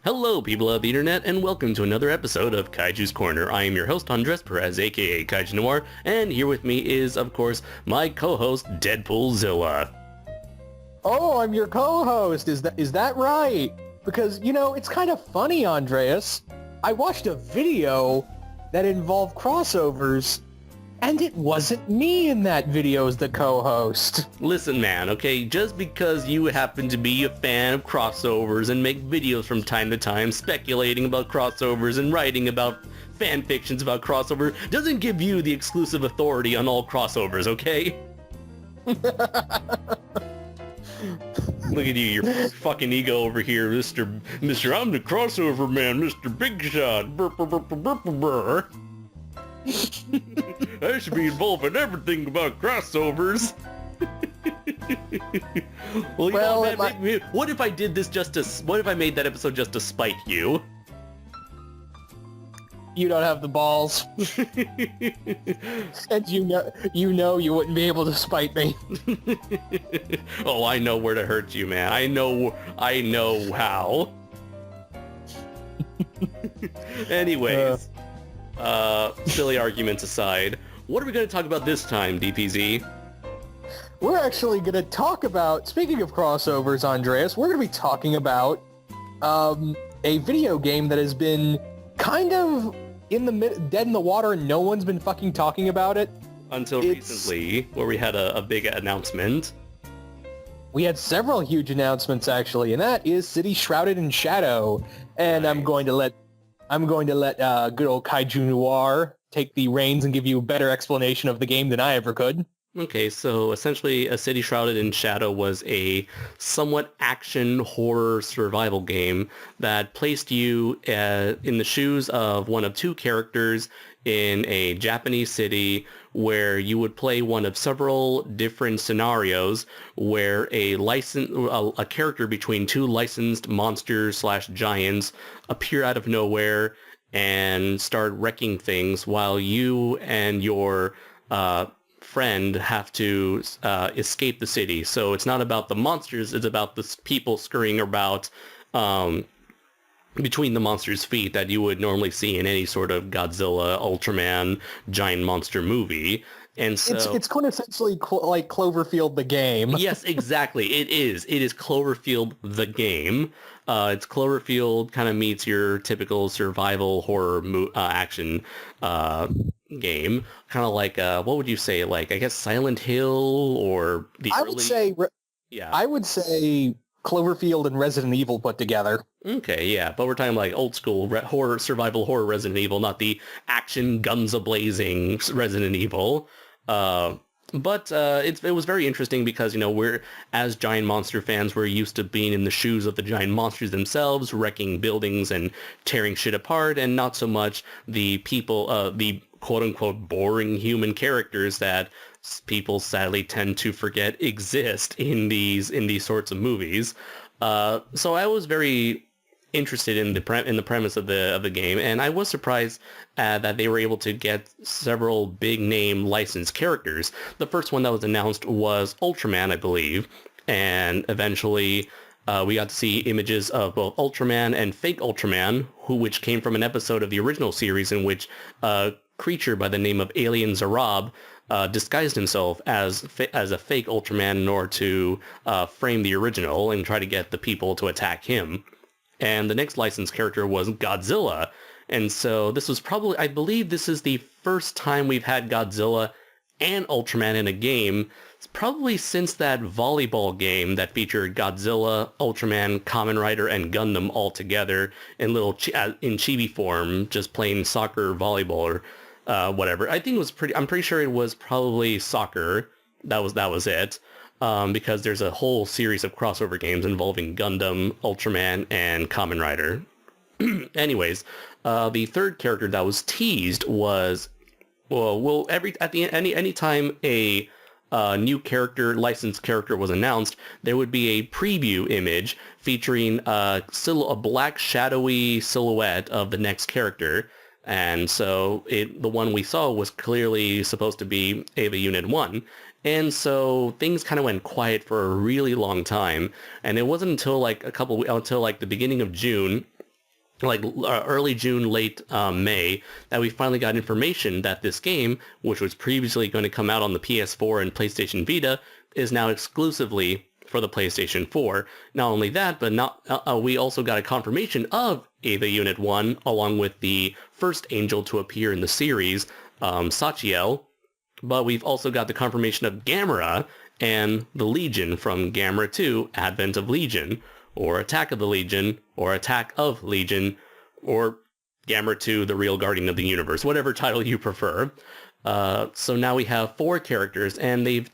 Hello, people of the internet, and welcome to another episode of Kaiju's Corner. I am your host, Andres Perez, aka Kaiju Noir, and here with me is, of course, my co-host, Deadpoolzilla. Oh, I'm your co-host. Is that right? Because, it's kind of funny, Andreas. I watched a video that involved crossovers, and it wasn't me in that video as the co-host. Listen, man, okay, just because you happen to be a fan of crossovers and make videos from time to time speculating about crossovers and writing about fan fictions about crossover doesn't give you the exclusive authority on all crossovers, okay? Look at you, your fucking ego over here, Mr. I'm the crossover man, Mr. Big Shot. Brr, brr, brr, brr, brr, brr. I should be involved in everything about crossovers. What if I did this what if I made that episode just to spite you? You don't have the balls. And you know you wouldn't be able to spite me. Oh, I know where to hurt you, man. I know how. Anyways, silly arguments aside, what are we going to talk about this time, DPZ? We're actually going to talk about, speaking of crossovers, Andreas, we're going to be talking about a video game that has been kind of dead in the water and no one's been fucking talking about it. Until recently, where we had a big announcement. We had several huge announcements, actually, and that is City Shrouded in Shadow. And nice. I'm going to let good old Kaiju Noir take the reins and give you a better explanation of the game than I ever could. Okay, so essentially A City Shrouded in Shadow was a somewhat action horror survival game that placed you in the shoes of one of two characters in a Japanese city where you would play one of several different scenarios where a character between two licensed monsters/giants appear out of nowhere and start wrecking things while you and your friend have to escape the city. So it's not about the monsters, it's about the people scurrying about between the monsters' feet that you would normally see in any sort of Godzilla, Ultraman, giant monster movie. And so it's quintessentially like Cloverfield the game. Yes, exactly. It is Cloverfield the game. It's Cloverfield kind of meets your typical survival horror action game. Kind of like, what would you say? Like, I guess Silent Hill or the I would say Cloverfield and Resident Evil put together. Okay, yeah, but we're talking like old school survival horror Resident Evil, not the action guns a-blazing Resident Evil. But it was very interesting because, we're, as giant monster fans, we're used to being in the shoes of the giant monsters themselves, wrecking buildings and tearing shit apart, and not so much the people, the quote-unquote boring human characters that people sadly tend to forget exist in these sorts of movies. So I was very interested in the premise of the game, and I was surprised that they were able to get several big name licensed characters. The first one that was announced was Ultraman, I believe, and eventually we got to see images of both Ultraman and fake Ultraman, which came from an episode of the original series in which a creature by the name of Alien Zarab disguised himself as a fake Ultraman in order to frame the original and try to get the people to attack him. And the next licensed character was Godzilla. And so this was probably, I believe this is the first time we've had Godzilla and Ultraman in a game. It's probably since that volleyball game that featured Godzilla, Ultraman, Kamen Rider, and Gundam all together in in chibi form, just playing soccer, volleyball, or whatever. I'm pretty sure it was probably soccer. That was it. Because there's a whole series of crossover games involving Gundam, Ultraman, and Kamen Rider. Anyways, the third character that was teased was, any time a new licensed character was announced, there would be a preview image featuring a black shadowy silhouette of the next character. And so the one we saw was clearly supposed to be Eva Unit 1. And so things kind of went quiet for a really long time. And it wasn't until until the beginning of June like early June, late May, that we finally got information that this game, which was previously going to come out on the PS4 and PlayStation Vita, is now exclusively for the PlayStation 4. Not only that, but we also got a confirmation of Eva Unit 1, along with the first angel to appear in the series, Sachiel. But we've also got the confirmation of Gamera and the Legion from Gamera 2, Advent of Legion, or Attack of the Legion, or Attack of Legion, or Gamera 2, The Real Guardian of the Universe, whatever title you prefer. So now we have 4 characters, and they've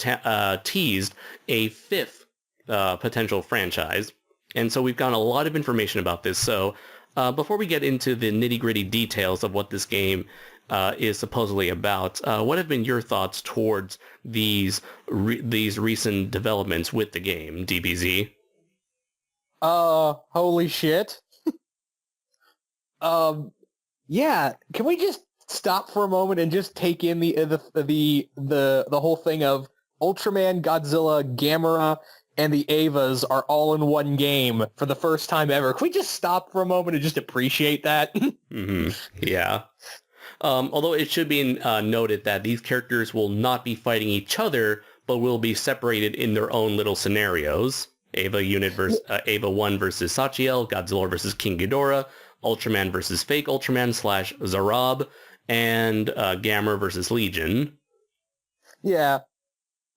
teased a 5th potential franchise. And so we've gotten a lot of information about this. So before we get into the nitty-gritty details of what this game is supposedly about, what have been your thoughts towards these recent developments with the game, DBZ? Holy shit. Yeah, can we just stop for a moment and just take in the whole thing of Ultraman, Godzilla, Gamera, and the Evas are all in one game for the first time ever? Can we just stop for a moment and just appreciate that? Mm-hmm. Yeah. Although it should be noted that these characters will not be fighting each other, but will be separated in their own little scenarios. Eva 1 versus Sachiel, Godzilla versus King Ghidorah, Ultraman versus Fake Ultraman / Zarab, and Gamera versus Legion. Yeah.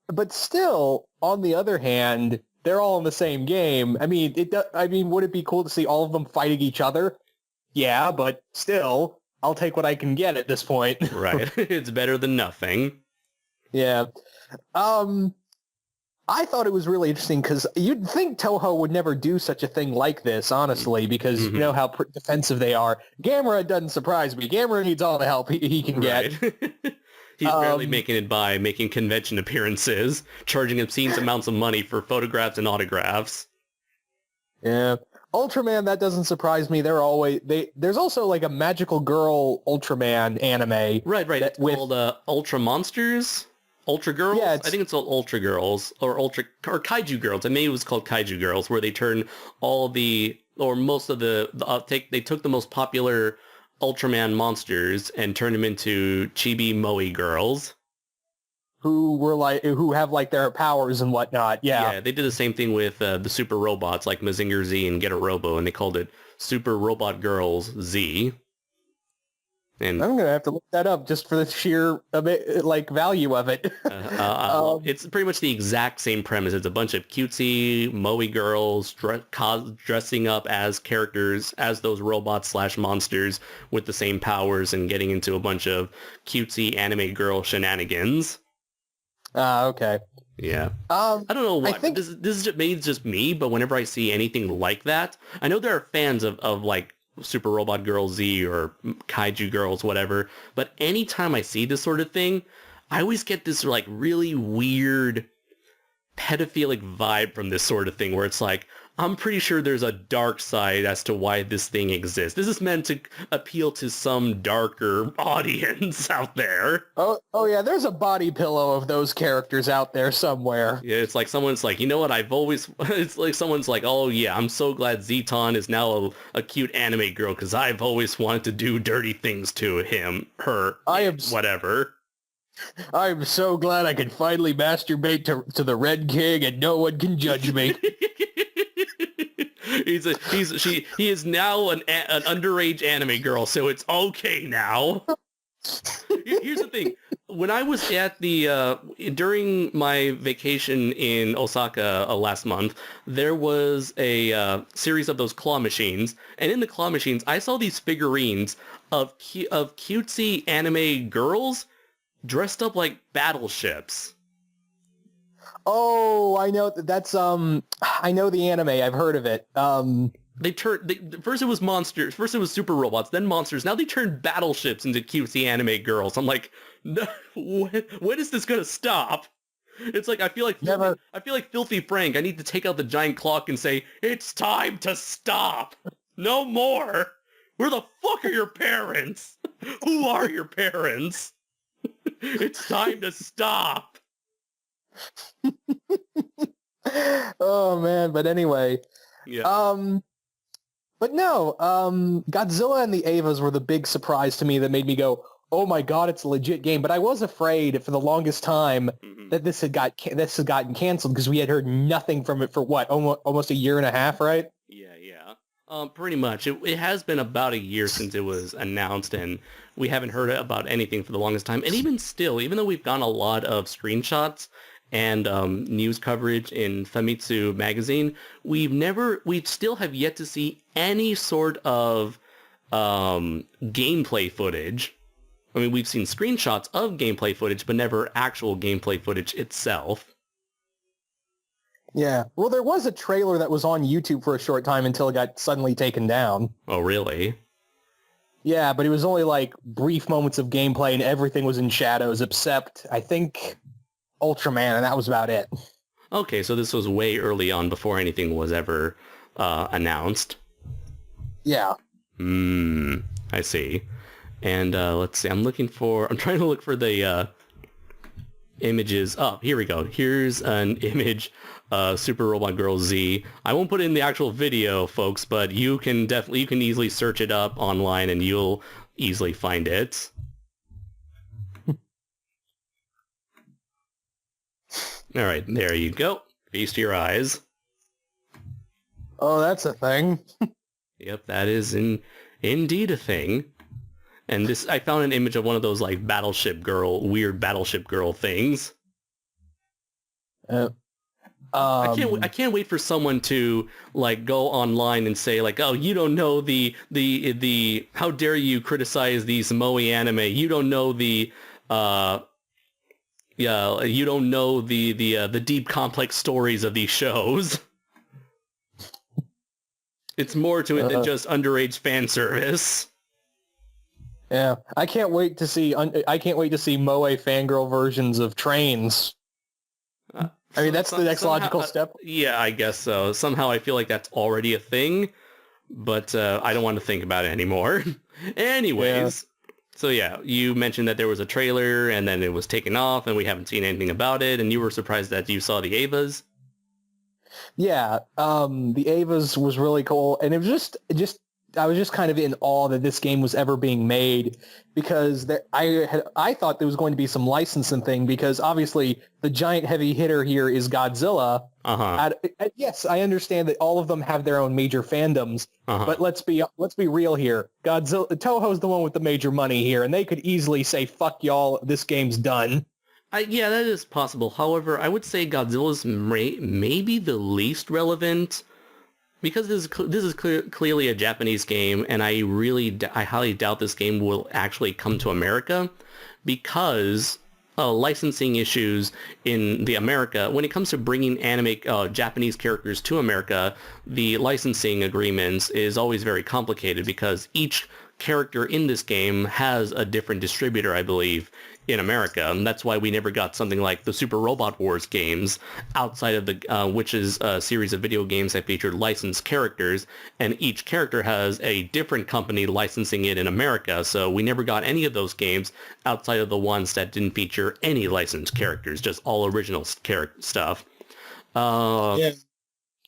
But still, on the other hand, they're all in the same game. I mean, would it be cool to see all of them fighting each other? Yeah, but still, I'll take what I can get at this point. Right. It's better than nothing. Yeah. I thought it was really interesting because you'd think Toho would never do such a thing like this, honestly, because you know how defensive they are. Gamera doesn't surprise me. Gamera needs all the help he can get. He's barely making it by making convention appearances, charging obscene amounts of money for photographs and autographs. Yeah. Ultraman, that doesn't surprise me. There's also like a magical girl Ultraman anime. Right. It's called Ultra Monsters? Ultra Girls? Yeah, I think it's called Ultra Girls or Kaiju Girls. I mean, it was called Kaiju Girls, where they turn most of they took the most popular Ultraman monsters and turned them into chibi moe girls. Who have like their powers and whatnot. Yeah, they did the same thing with the super robots like Mazinger Z and Get a Robo, and they called it Super Robot Girls Z. And I'm gonna have to look that up just for the sheer value of it. It's pretty much the exact same premise. It's a bunch of cutesy moe girls dressing up as characters, as those robots / monsters with the same powers, and getting into a bunch of cutesy anime girl shenanigans. Okay. Yeah. I don't know why. This is maybe just me, but whenever I see anything like that, I know there are fans of like Super Robot Girl Z or Kaiju Girls, whatever. But anytime I see this sort of thing, I always get this like really weird pedophilic vibe from this sort of thing where it's like, I'm pretty sure there's a dark side as to why this thing exists. This is meant to appeal to some darker audience out there. Oh yeah, there's a body pillow of those characters out there somewhere. Yeah, it's like someone's like, you know what, it's like someone's like, oh yeah, I'm so glad Zeton is now a cute anime girl because I've always wanted to do dirty things to whatever. I'm so glad I can finally masturbate to the Red King and no one can judge me. He is now an underage anime girl, so it's okay now. Here's the thing. When I was at during my vacation in Osaka last month, there was a series of those claw machines, and in the claw machines, I saw these figurines of cutesy anime girls dressed up like battleships. Oh, I know that's I know the anime. I've heard of it. First it was monsters. First it was super robots, then monsters. Now they turned battleships into cutesy anime girls. I'm like, no, when is this gonna stop? It's like I feel like Filthy Frank. I need to take out the giant clock and say, it's time to stop. No more. Where the fuck are your parents? Who are your parents? It's time to stop. Oh man, but anyway. Yeah. But no, Godzilla and the Avas were the big surprise to me that made me go, oh my god, it's a legit game. But I was afraid for the longest time that this had gotten canceled because we had heard nothing from it for what, almost a year and a half, right? Yeah, yeah. Pretty much. It has been about a year since it was announced, and we haven't heard about anything for the longest time. And even still, even though we've gotten a lot of screenshots and news coverage in Famitsu magazine, we still have yet to see any sort of gameplay footage. I mean, we've seen screenshots of gameplay footage, but never actual gameplay footage itself. Yeah. Well, there was a trailer that was on YouTube for a short time until it got suddenly taken down. Oh, really? Yeah, but it was only like brief moments of gameplay and everything was in shadows except, I think, Ultraman, and that was about it. Okay, so this was way early on before anything was ever announced. Yeah. I see. And let's see, I'm trying to look for the images. Oh, here we go. Here's an image, Super Robot Girl Z. I won't put it in the actual video, folks, but you can easily search it up online and you'll easily find it. All right, there you go. Feast your eyes. Oh, that's a thing. Yep, that is indeed a thing. And this, I found an image of one of those like weird Battleship Girl things. I can't wait for someone to like go online and say like, oh, you don't know the how dare you criticize these moe anime? You don't know you don't know the deep complex stories of these shows. It's more to it than just underage fan service. Yeah, I can't wait to see moe fangirl versions of trains. I mean, that's the next logical step. Yeah, I guess so. Somehow I feel like that's already a thing, but I don't want to think about it anymore. Anyways, So yeah, you mentioned that there was a trailer and then it was taken off and we haven't seen anything about it, and you were surprised that you saw the Avas. Yeah, the Avas was really cool, and it was just I was just kind of in awe that this game was ever being made, because I thought there was going to be some licensing thing, because obviously the giant heavy hitter here is Godzilla. Yes, I understand that all of them have their own major fandoms, but let's be real here. Godzilla, Toho's the one with the major money here, and they could easily say, "Fuck y'all, this game's done." Yeah, that is possible. However, I would say Godzilla's maybe the least relevant, because this is clearly a Japanese game, and I highly doubt this game will actually come to America, because licensing issues in the America, when it comes to bringing Japanese characters to America, the licensing agreements is always very complicated, because each character in this game has a different distributor, I believe, in America, and that's why we never got something like the Super Robot Wars games outside of the which is a series of video games that featured licensed characters, and each character has a different company licensing it in America. So we never got any of those games outside of the ones that didn't feature any licensed characters, just all original stuff. Yeah.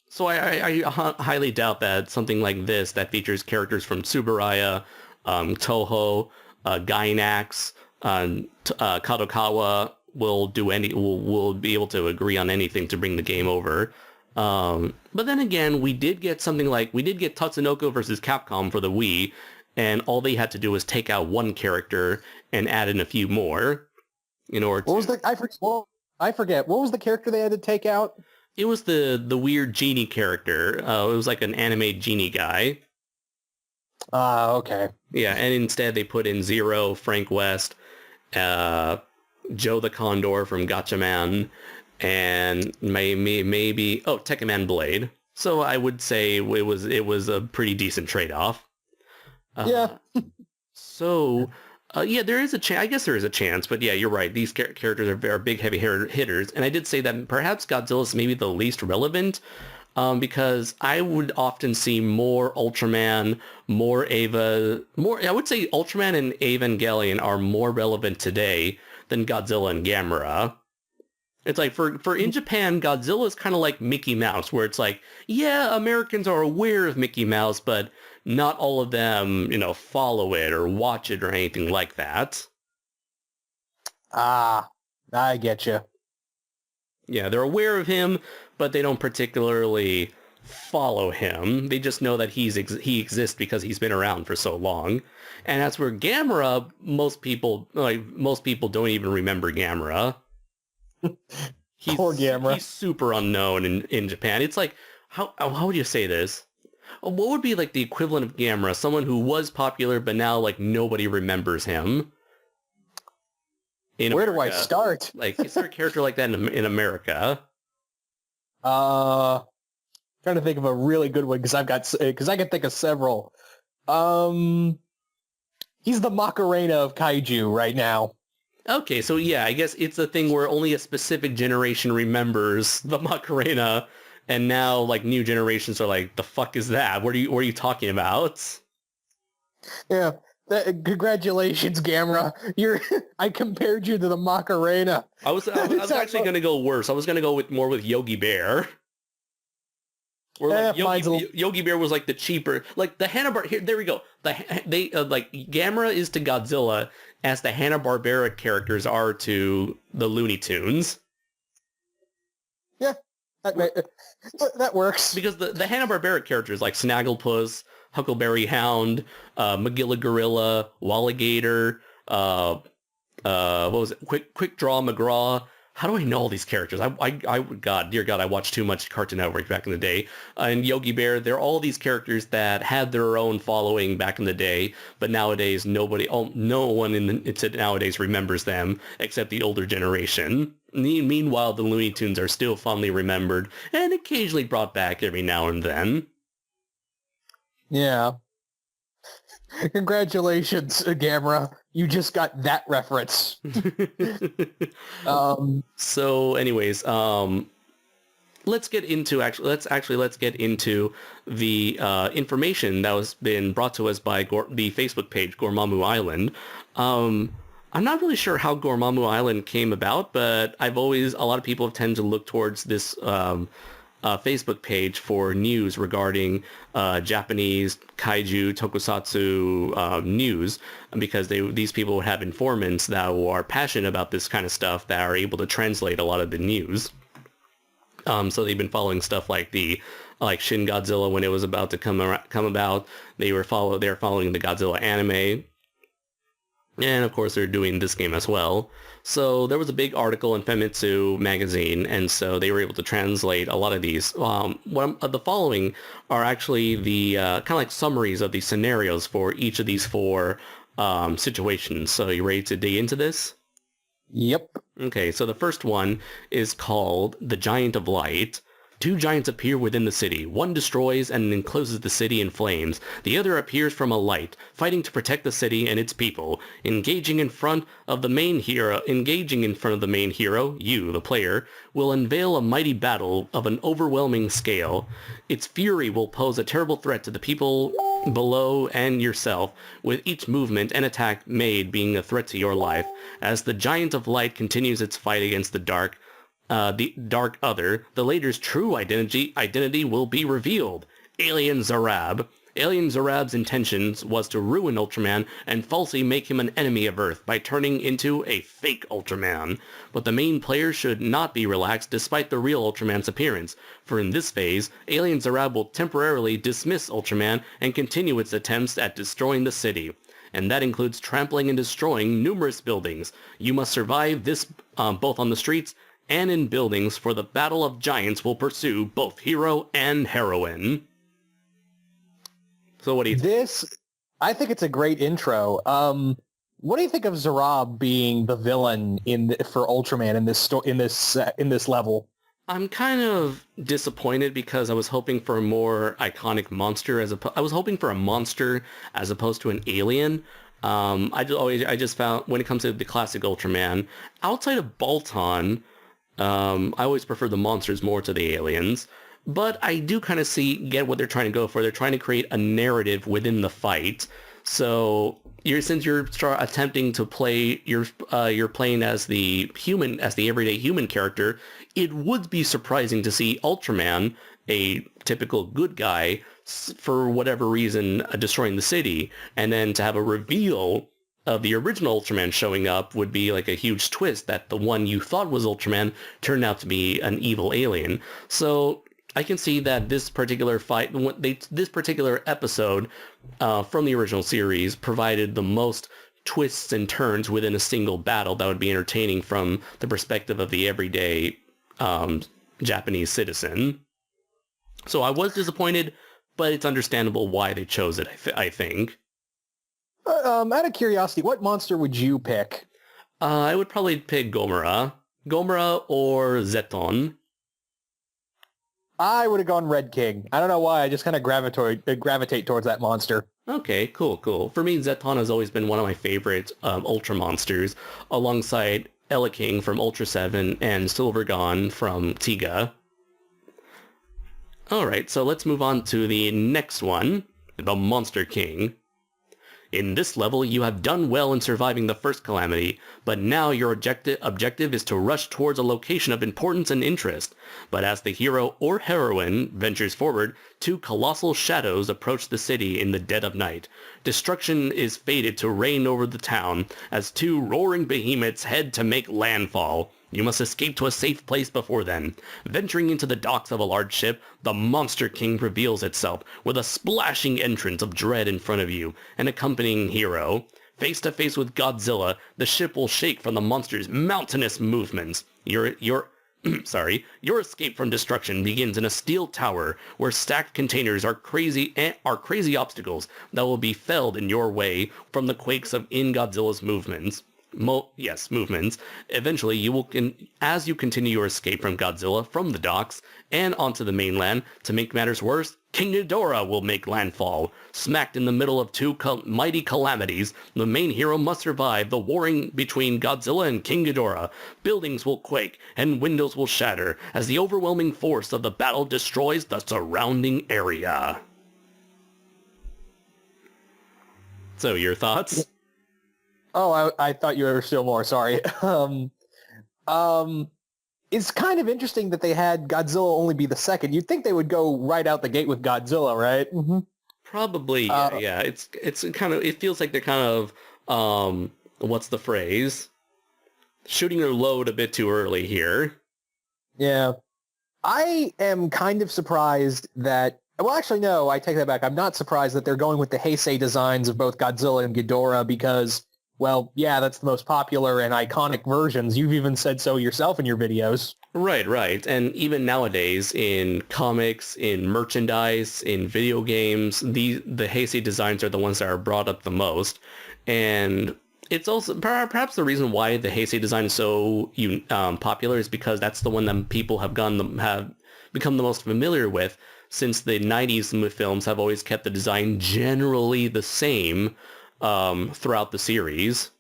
So I highly doubt that something like this that features characters from Tsuburaya, Toho, Gainax, Kadokawa will be able to agree on anything to bring the game over. But then again, we did get Tatsunoko versus Capcom for the Wii, and all they had to do was take out one character and add in a few more in order to... I forget. What was the character they had to take out? It was the weird genie character. It was like an anime genie guy. Okay. Yeah, and instead they put in Zero, Frank West, Joe the Condor from Gatchaman, and maybe Tekkaman Blade. So I would say it was a pretty decent trade-off. So there is a chance. I guess there is a chance, but yeah, you're right. These characters are big, heavy hitters, and I did say that perhaps Godzilla's maybe the least relevant, because I would often see more Ultraman, more Ava, I would say Ultraman and Evangelion are more relevant today than Godzilla and Gamera. It's like for in Japan, Godzilla is kind of like Mickey Mouse, where it's like, yeah, Americans are aware of Mickey Mouse, but not all of them, follow it or watch it or anything like that. Ah, I get you. Yeah, they're aware of him, but they don't particularly follow him. They just know that he exists because he's been around for so long. And that's where Gamera, most people don't even remember Gamera. Poor Gamera. He's super unknown in Japan. It's like, how would you say this? What would be like the equivalent of Gamera? Someone who was popular, but now like nobody remembers him. Where do I start? Like, is there a character like that in America? Trying to think of a really good one because I can think of several. He's the Macarena of Kaiju right now. Okay, so yeah, I guess it's a thing where only a specific generation remembers the Macarena, and now like new generations are like, the fuck is that? What are you talking about? Yeah. Congratulations, Gamera. I compared you to the Macarena. I was actually going to go worse. I was going to go with Yogi Bear. Where like Yogi Bear was like the cheaper, like the Hanna-Barbera. Here, there we go. Like Gamera is to Godzilla as the Hanna-Barbera characters are to the Looney Tunes. Yeah, that works. Because the Hanna-Barbera characters like Snagglepuss, Huckleberry Hound, Magilla Gorilla, Walligator, what was it? Quick Draw McGraw. How do I know all these characters? Dear God, I watched too much Cartoon Network back in the day. And Yogi Bear, they're all these characters that had their own following back in the day, but nowadays no one nowadays remembers them except the older generation. Meanwhile, the Looney Tunes are still fondly remembered and occasionally brought back every now and then. Yeah. Congratulations, Gamera. You just got that reference. So anyways, let's get into the information that was been brought to us by the Facebook page Gormaru Island. I'm not really sure how Gormaru Island came about, but a lot of people tend to look towards this Facebook page for news regarding Japanese kaiju tokusatsu news, because these people would have informants that are passionate about this kind of stuff that are able to translate a lot of the news. So they've been following stuff like Shin Godzilla when it was about to come about. They're following the Godzilla anime. And of course, they're doing this game as well. So there was a big article in Famitsu magazine, and so they were able to translate a lot of these. The following are actually the kind of like summaries of the scenarios for each of these four situations. So you ready to dig into this? Yep. Okay, so the first one is called The Giant of Light. Two giants appear within the city. One destroys and encloses the city in flames. The other appears from a light, fighting to protect the city and its people. Engaging in front of the main hero, you, the player, will unveil a mighty battle of an overwhelming scale. Its fury will pose a terrible threat to the people below and yourself, with each movement and attack made being a threat to your life. As the Giant of Light continues its fight against the dark other, the later's true identity will be revealed. Alien Zarab. Alien Zarab's intentions was to ruin Ultraman and falsely make him an enemy of Earth by turning into a fake Ultraman. But the main player should not be relaxed despite the real Ultraman's appearance, for in this phase, Alien Zarab will temporarily dismiss Ultraman and continue its attempts at destroying the city. And that includes trampling and destroying numerous buildings. You must survive this both on the streets and in buildings, for the battle of giants will pursue both hero and heroine. So what do you think? I think it's a great intro. What do you think of Zarab being the villain for Ultraman in this level? I'm kind of disappointed because I was hoping for a more iconic monster I was hoping for a monster as opposed to an alien. I just found when it comes to the classic Ultraman, outside of Balton, I always prefer the monsters more to the aliens, but I do kind of get what they're trying to go for. They're trying to create a narrative within the fight. So since you're attempting to play, you're playing as the human, as the everyday human character, it would be surprising to see Ultraman, a typical good guy, for whatever reason, destroying the city, and then to have a reveal of the original Ultraman showing up would be like a huge twist that the one you thought was Ultraman turned out to be an evil alien. So I can see that this particular fight, this particular episode from the original series provided the most twists and turns within a single battle that would be entertaining from the perspective of the everyday Japanese citizen. So I was disappointed, but it's understandable why they chose it, I think. Out of curiosity, what monster would you pick? I would probably pick Gomera. Gomera or Zeton. I would have gone Red King. I don't know why, I just kind of gravitate towards that monster. Okay, cool. For me, Zeton has always been one of my favorite Ultra monsters, alongside Ella King from Ultra 7 and Silvergon from Tiga. Alright, so let's move on to the next one, the Monster King. In this level, you have done well in surviving the first calamity, but now your objective is to rush towards a location of importance and interest. But as the hero or heroine ventures forward, two colossal shadows approach the city in the dead of night. Destruction is fated to reign over the town as two roaring behemoths head to make landfall. You must escape to a safe place before then. Venturing into the docks of a large ship, the Monster King reveals itself with a splashing entrance of dread in front of you, an accompanying hero. Face to face with Godzilla, the ship will shake from the monster's mountainous movements. Your escape from destruction begins in a steel tower where stacked containers are crazy obstacles that will be felled in your way from the quakes of Godzilla's movements. Movements. Eventually, as you continue your escape from Godzilla from the docks and onto the mainland, to make matters worse, King Ghidorah will make landfall. Smacked in the middle of two mighty calamities, the main hero must survive the warring between Godzilla and King Ghidorah. Buildings will quake and windows will shatter as the overwhelming force of the battle destroys the surrounding area. So, your thoughts? Oh, I thought you were still more. Sorry. It's kind of interesting that they had Godzilla only be the second. You'd think they would go right out the gate with Godzilla, right? Mm-hmm. Probably, yeah. It's kind of, it feels like they're kind of, what's the phrase? Shooting their load a bit too early here. Yeah. I am kind of surprised that, well, actually, no, I take that back. I'm not surprised that they're going with the Heisei designs of both Godzilla and Ghidorah because, well, yeah, that's the most popular and iconic versions. You've even said so yourself in your videos. Right. And even nowadays, in comics, in merchandise, in video games, the Heisei designs are the ones that are brought up the most. And it's also, perhaps the reason why the Heisei design is so popular is because that's the one that people have become the most familiar with, since the 90s films have always kept the design generally the same throughout the series.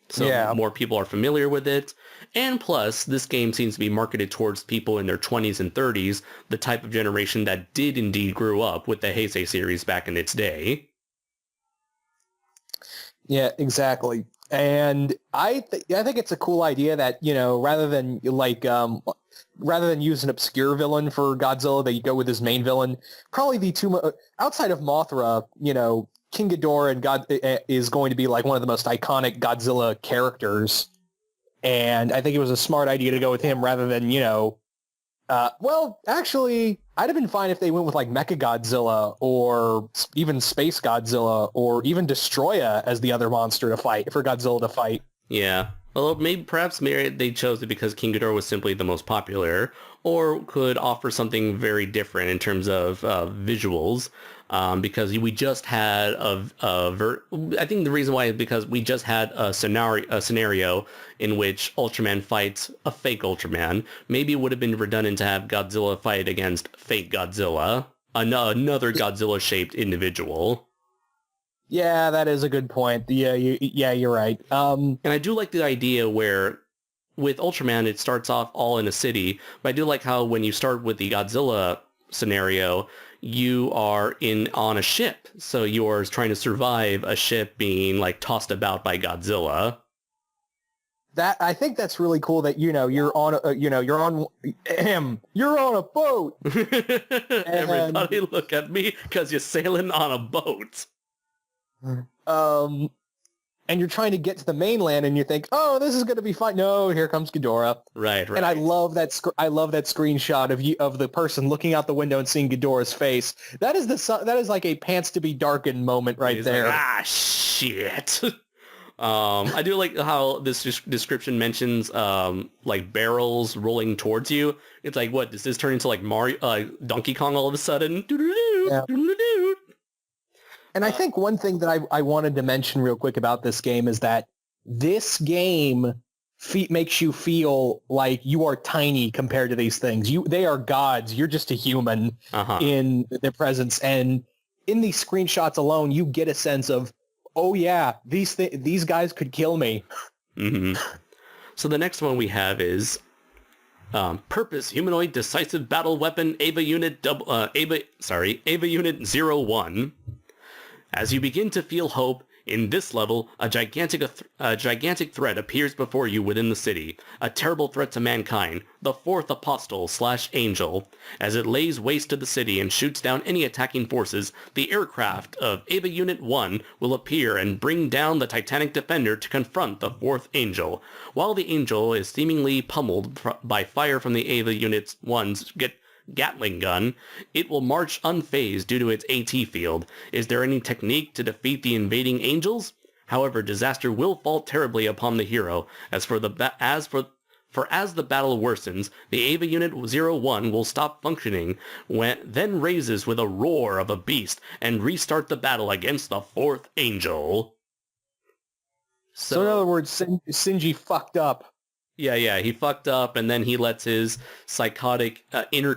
So yeah, more people are familiar with it. And plus, this game seems to be marketed towards people in their 20s and 30s, the type of generation that did indeed grow up with the Heisei series back in its day. Yeah, exactly. And I think it's a cool idea that, rather than use an obscure villain for Godzilla, they go with his main villain. Probably the two, outside of Mothra, King Ghidorah is going to be like one of the most iconic Godzilla characters. And I think it was a smart idea to go with him rather than, well, actually, I'd have been fine if they went with like Mechagodzilla or even Space Godzilla or even Destroya as the other monster for Godzilla to fight. Yeah. Well, perhaps they chose it because King Ghidorah was simply the most popular, or could offer something very different in terms of visuals, because we just had I think the reason why is because we just had a scenario in which Ultraman fights a fake Ultraman. Maybe it would have been redundant to have Godzilla fight against fake Godzilla, another Godzilla-shaped individual. Yeah, that is a good point. Yeah, you're right. And I do like the idea where with Ultraman, it starts off all in a city, but I do like how when you start with the Godzilla scenario, you are on a ship. So you're trying to survive a ship being like tossed about by Godzilla. That I think that's really cool that you're on you're on a boat. Everybody look at me because you're sailing on a boat. And you're trying to get to the mainland, and you think, oh, this is going to be fine. No, here comes Ghidorah. Right. And I love that. I love that screenshot of the person looking out the window and seeing Ghidorah's face. That is like a pants to be darkened moment right He's there. Like, shit. I do like how this description mentions like barrels rolling towards you. It's like, what, does this turn into like Mario, Donkey Kong all of a sudden? Yeah. And I think one thing that I wanted to mention real quick about this game is that this game makes you feel like you are tiny compared to these things. They are gods. You're just a human in their presence. And in these screenshots alone, you get a sense of, oh yeah, these guys could kill me. Mm-hmm. So the next one we have is Purpose Humanoid Decisive Battle Weapon Ava Unit Ava Unit 01. As you begin to feel hope, in this level, a gigantic threat appears before you within the city, a terrible threat to mankind, the fourth apostle/angel. As it lays waste to the city and shoots down any attacking forces, the aircraft of Ava Unit 1 will appear and bring down the Titanic Defender to confront the fourth angel. While the angel is seemingly pummeled by fire from the Ava Unit 1's Gatling gun, it will march unfazed due to its AT field. Is there any technique to defeat the invading angels? However, disaster will fall terribly upon the hero. As the battle worsens, the Ava Unit 01 will stop functioning, then raises with a roar of a beast and restart the battle against the fourth angel. So in other words, Shinji fucked up. Yeah, he fucked up, and then he lets his psychotic inner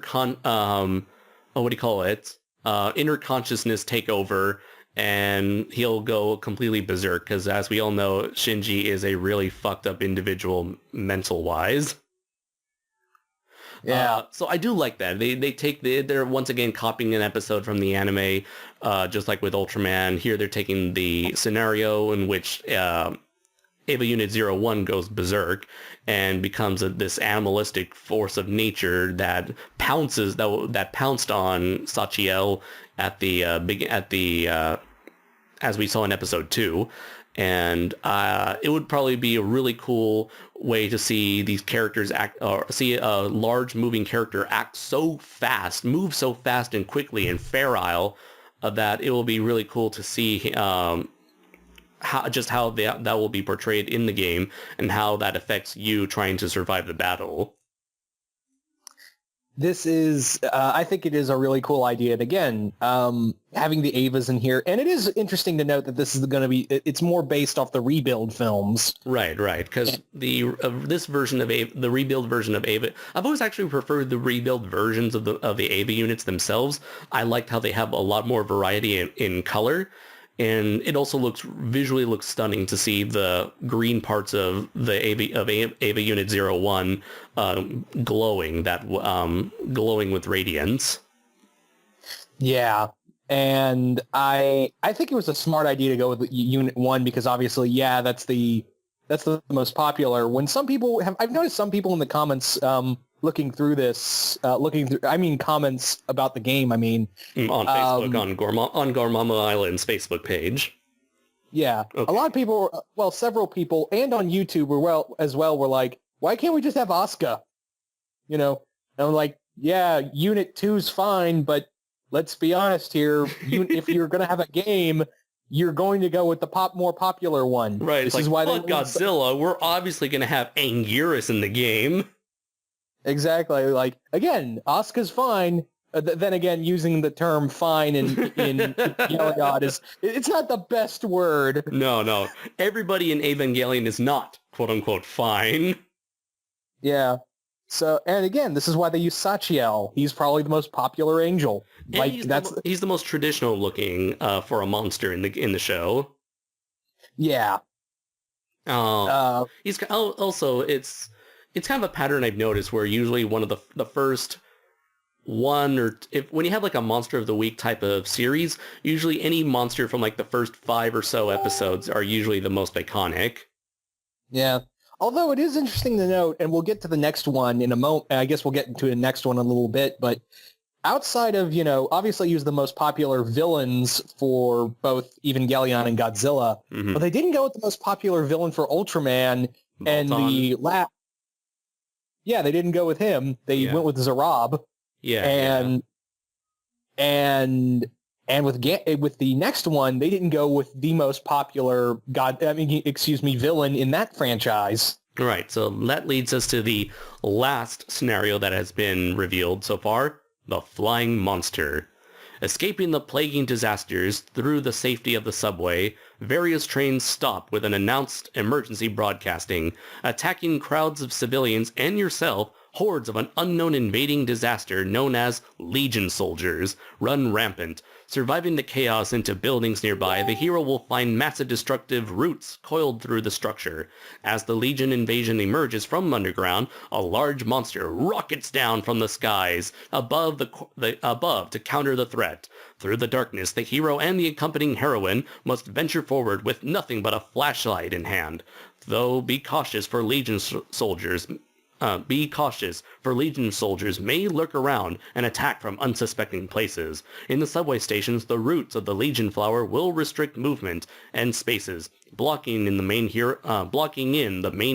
consciousness take over, and he'll go completely berserk, because as we all know, Shinji is a really fucked up individual mental-wise. Yeah. So I do like that. They're once again copying an episode from the anime, just like with Ultraman. Here they're taking the scenario in which Ava Unit 01 goes berserk and becomes this animalistic force of nature that pounced on Sachiel at the as we saw in episode 2. And it would probably be a really cool way to see these characters act, or see a large moving character move so fast and quickly and ferile, that it will be really cool to see how that will be portrayed in the game, and how that affects you trying to survive the battle. This is, I think it is a really cool idea. And again, having the Avas in here, and it is interesting to note that this is going to be, it's more based off the Rebuild films. Right, because the Rebuild version of Ava, I've always actually preferred the Rebuild versions of the Ava units themselves. I liked how they have a lot more variety in color. And it also visually looks stunning to see the green parts of the Ava Unit 01 glowing with radiance. Yeah, and I think it was a smart idea to go with Unit 1 because obviously, yeah, that's the most popular. When I've noticed some people in the comments comments about the game, on Facebook, on Gormaru Island's Facebook page. Yeah. Okay. A lot of people, several people, and on YouTube were like, why can't we just have Asuka? And I'm like, yeah, Unit 2's fine, but let's be honest here. If you're going to have a game, you're going to go with the more popular one. Right. This is why Godzilla, we're obviously going to have Anguirus in the game. Exactly. Like, again, Asuka's fine. Then again, using the term fine in Evangelion it's not the best word. No. Everybody in Evangelion is not, quote unquote, fine. Yeah. So, and again, this is why they use Sachiel. He's probably the most popular angel. He's the most traditional looking for a monster in the show. Yeah. He's also it's kind of a pattern I've noticed where usually one of the first when you have like a monster of the week type of series, usually any monster from like the first 5 or so episodes are usually the most iconic. Yeah. Although it is interesting to note, and we'll get to the next one in a moment. I guess we'll get into the next one in a little bit, but outside of, obviously he was the most popular villains for both Evangelion and Godzilla, but they didn't go with the most popular villain for Ultraman and they didn't go with him. They went with Zarab. And with the next one, they didn't go with the most popular villain in that franchise. Right. So that leads us to the last scenario that has been revealed so far, the flying monster. Escaping the plaguing disasters through the safety of the subway, various trains stop with an announced emergency broadcasting. Attacking crowds of civilians and yourself, hordes of an unknown invading disaster known as Legion soldiers run rampant. Surviving the chaos into buildings nearby, the hero will find massive destructive roots coiled through the structure. As the Legion invasion emerges from underground, a large monster rockets down from the skies above to counter the threat. Through the darkness, the hero and the accompanying heroine must venture forward with nothing but a flashlight in hand. Though be cautious, for Legion soldiers may lurk around and attack from unsuspecting places. In the subway stations, the roots of the Legion flower will restrict movement and spaces, blocking in the main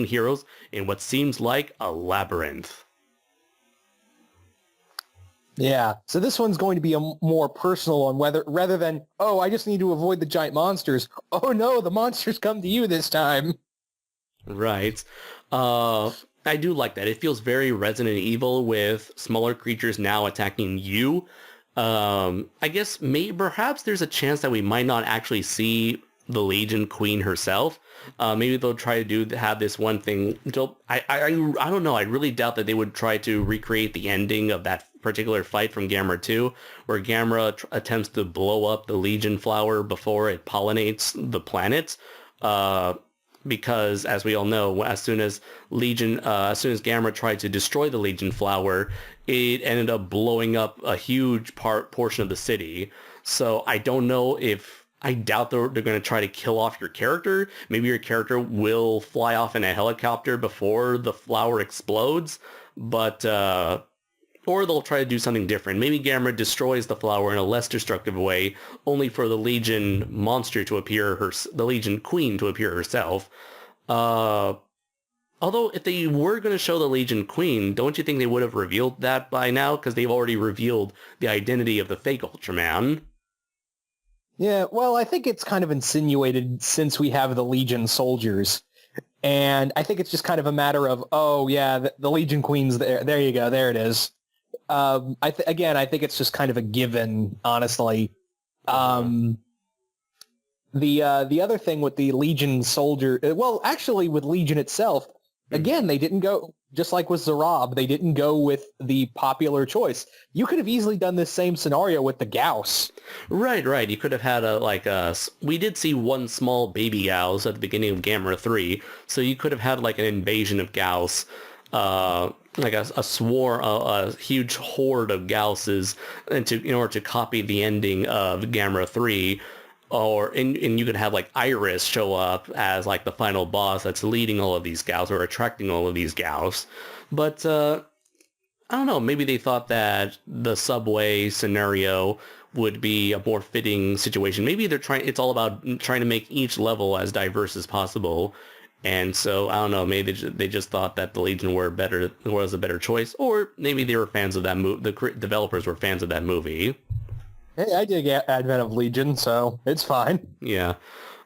heroes in what seems like a labyrinth. Yeah, so this one's going to be a more personal one, rather than, oh, I just need to avoid the giant monsters. Oh no, the monsters come to you this time. Right. I do like that. It feels very Resident Evil with smaller creatures now attacking you. I guess perhaps there's a chance that we might not actually see the Legion Queen herself. Maybe they'll try to have this one thing. I don't know. I really doubt that they would try to recreate the ending of that particular fight from Gamera 2, where Gamera attempts to blow up the Legion flower before it pollinates the planet. Because, as we all know, as soon as Gamera tried to destroy the Legion flower, it ended up blowing up a huge portion of the city. So I don't know I doubt they're going to try to kill off your character. Maybe your character will fly off in a helicopter before the flower explodes, but or they'll try to do something different. Maybe Gamera destroys the flower in a less destructive way, only for the Legion monster to appear, the Legion Queen to appear herself. Although, if they were going to show the Legion Queen, don't you think they would have revealed that by now? Because they've already revealed the identity of the fake Ultraman. Yeah, well, I think it's kind of insinuated since we have the Legion soldiers. And I think it's just kind of a matter of, oh, yeah, the Legion Queen's there. There you go. There it is. I think it's just kind of a given, honestly. The other thing with the Legion soldier, with Legion itself, again, they didn't go, just like with Zarab, they didn't go with the popular choice. You could have easily done this same scenario with the Gauss. Right. You could have had we did see one small baby Gauss at the beginning of Gamera 3, so you could have had like an invasion of Gauss. Like a huge horde of Gausses in order to copy the ending of Gamera 3, and you could have like Iris show up as like the final boss that's leading all of these Gauss or attracting all of these Gauss. But I don't know, maybe they thought that the subway scenario would be a more fitting situation. Maybe it's all about trying to make each level as diverse as possible. And so, I don't know, maybe they just thought that the Legion was a better choice, or maybe they were fans of that movie, the developers were fans of that movie. Hey, I dig Advent of Legion, so it's fine. Yeah.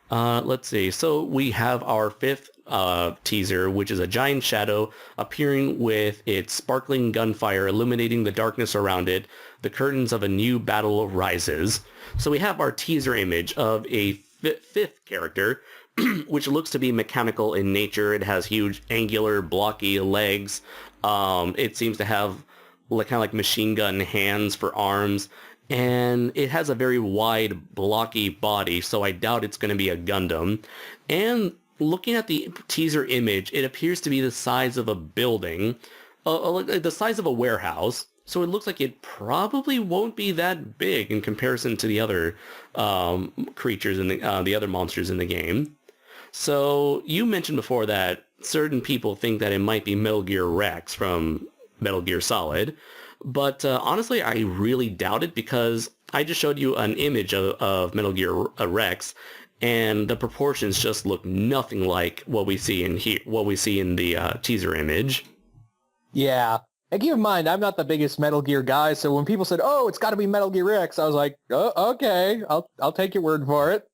Let's see. So we have our fifth teaser, which is a giant shadow appearing with its sparkling gunfire illuminating the darkness around it. The curtains of a new battle rises. So we have our teaser image of a fifth character, which looks to be mechanical in nature. It has huge, angular, blocky legs. It seems to have kind of like machine gun hands for arms. And it has a very wide, blocky body, so I doubt it's going to be a Gundam. And looking at the teaser image, it appears to be the size of a building, the size of a warehouse. So it looks like it probably won't be that big in comparison to the other creatures and the other monsters in the game. So you mentioned before that certain people think that it might be Metal Gear Rex from Metal Gear Solid, but honestly, I really doubt it because I just showed you an image of Metal Gear Rex, and the proportions just look nothing like what we see in here, what we see in the teaser image. Yeah. And keep in mind, I'm not the biggest Metal Gear guy, so when people said, "Oh, it's got to be Metal Gear X," I was like, "Oh, okay, I'll take your word for it."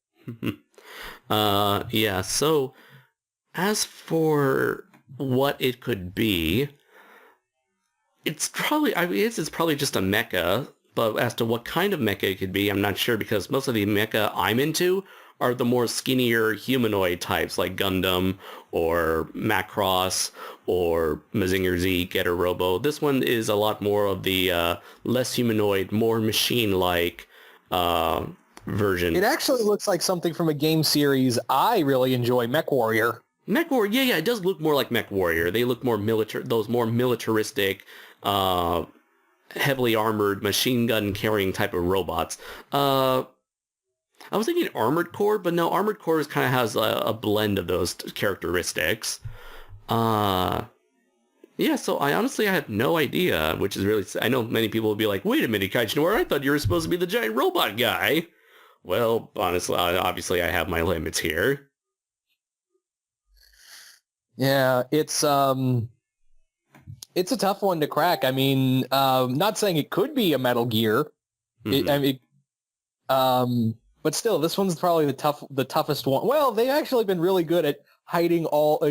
Yeah. So as for what it could be, it's probably, I mean, it's probably just a mecha, but as to what kind of mecha it could be, I'm not sure because most of the mecha I'm into are the more skinnier humanoid types like Gundam or Macross or Mazinger Z, Getter Robo. This one is a lot more of the less humanoid, more machine-like version. It actually looks like something from a game series I really enjoy, Mech Warrior. Mech Warrior, yeah, it does look more like Mech Warrior. They look more those more militaristic, heavily armored, machine gun carrying type of robots. I was thinking Armored Core, but no, Armored Core kind of has a blend of those characteristics. Yeah, so I honestly have no idea, which is really, I know many people will be like, wait a minute, Kaiju Noir, I thought you were supposed to be the giant robot guy. Well, honestly, obviously I have my limits here. Yeah, it's a tough one to crack. I mean, not saying it could be a Metal Gear. But still, this one's probably the toughest one. Well, they've actually been really good at hiding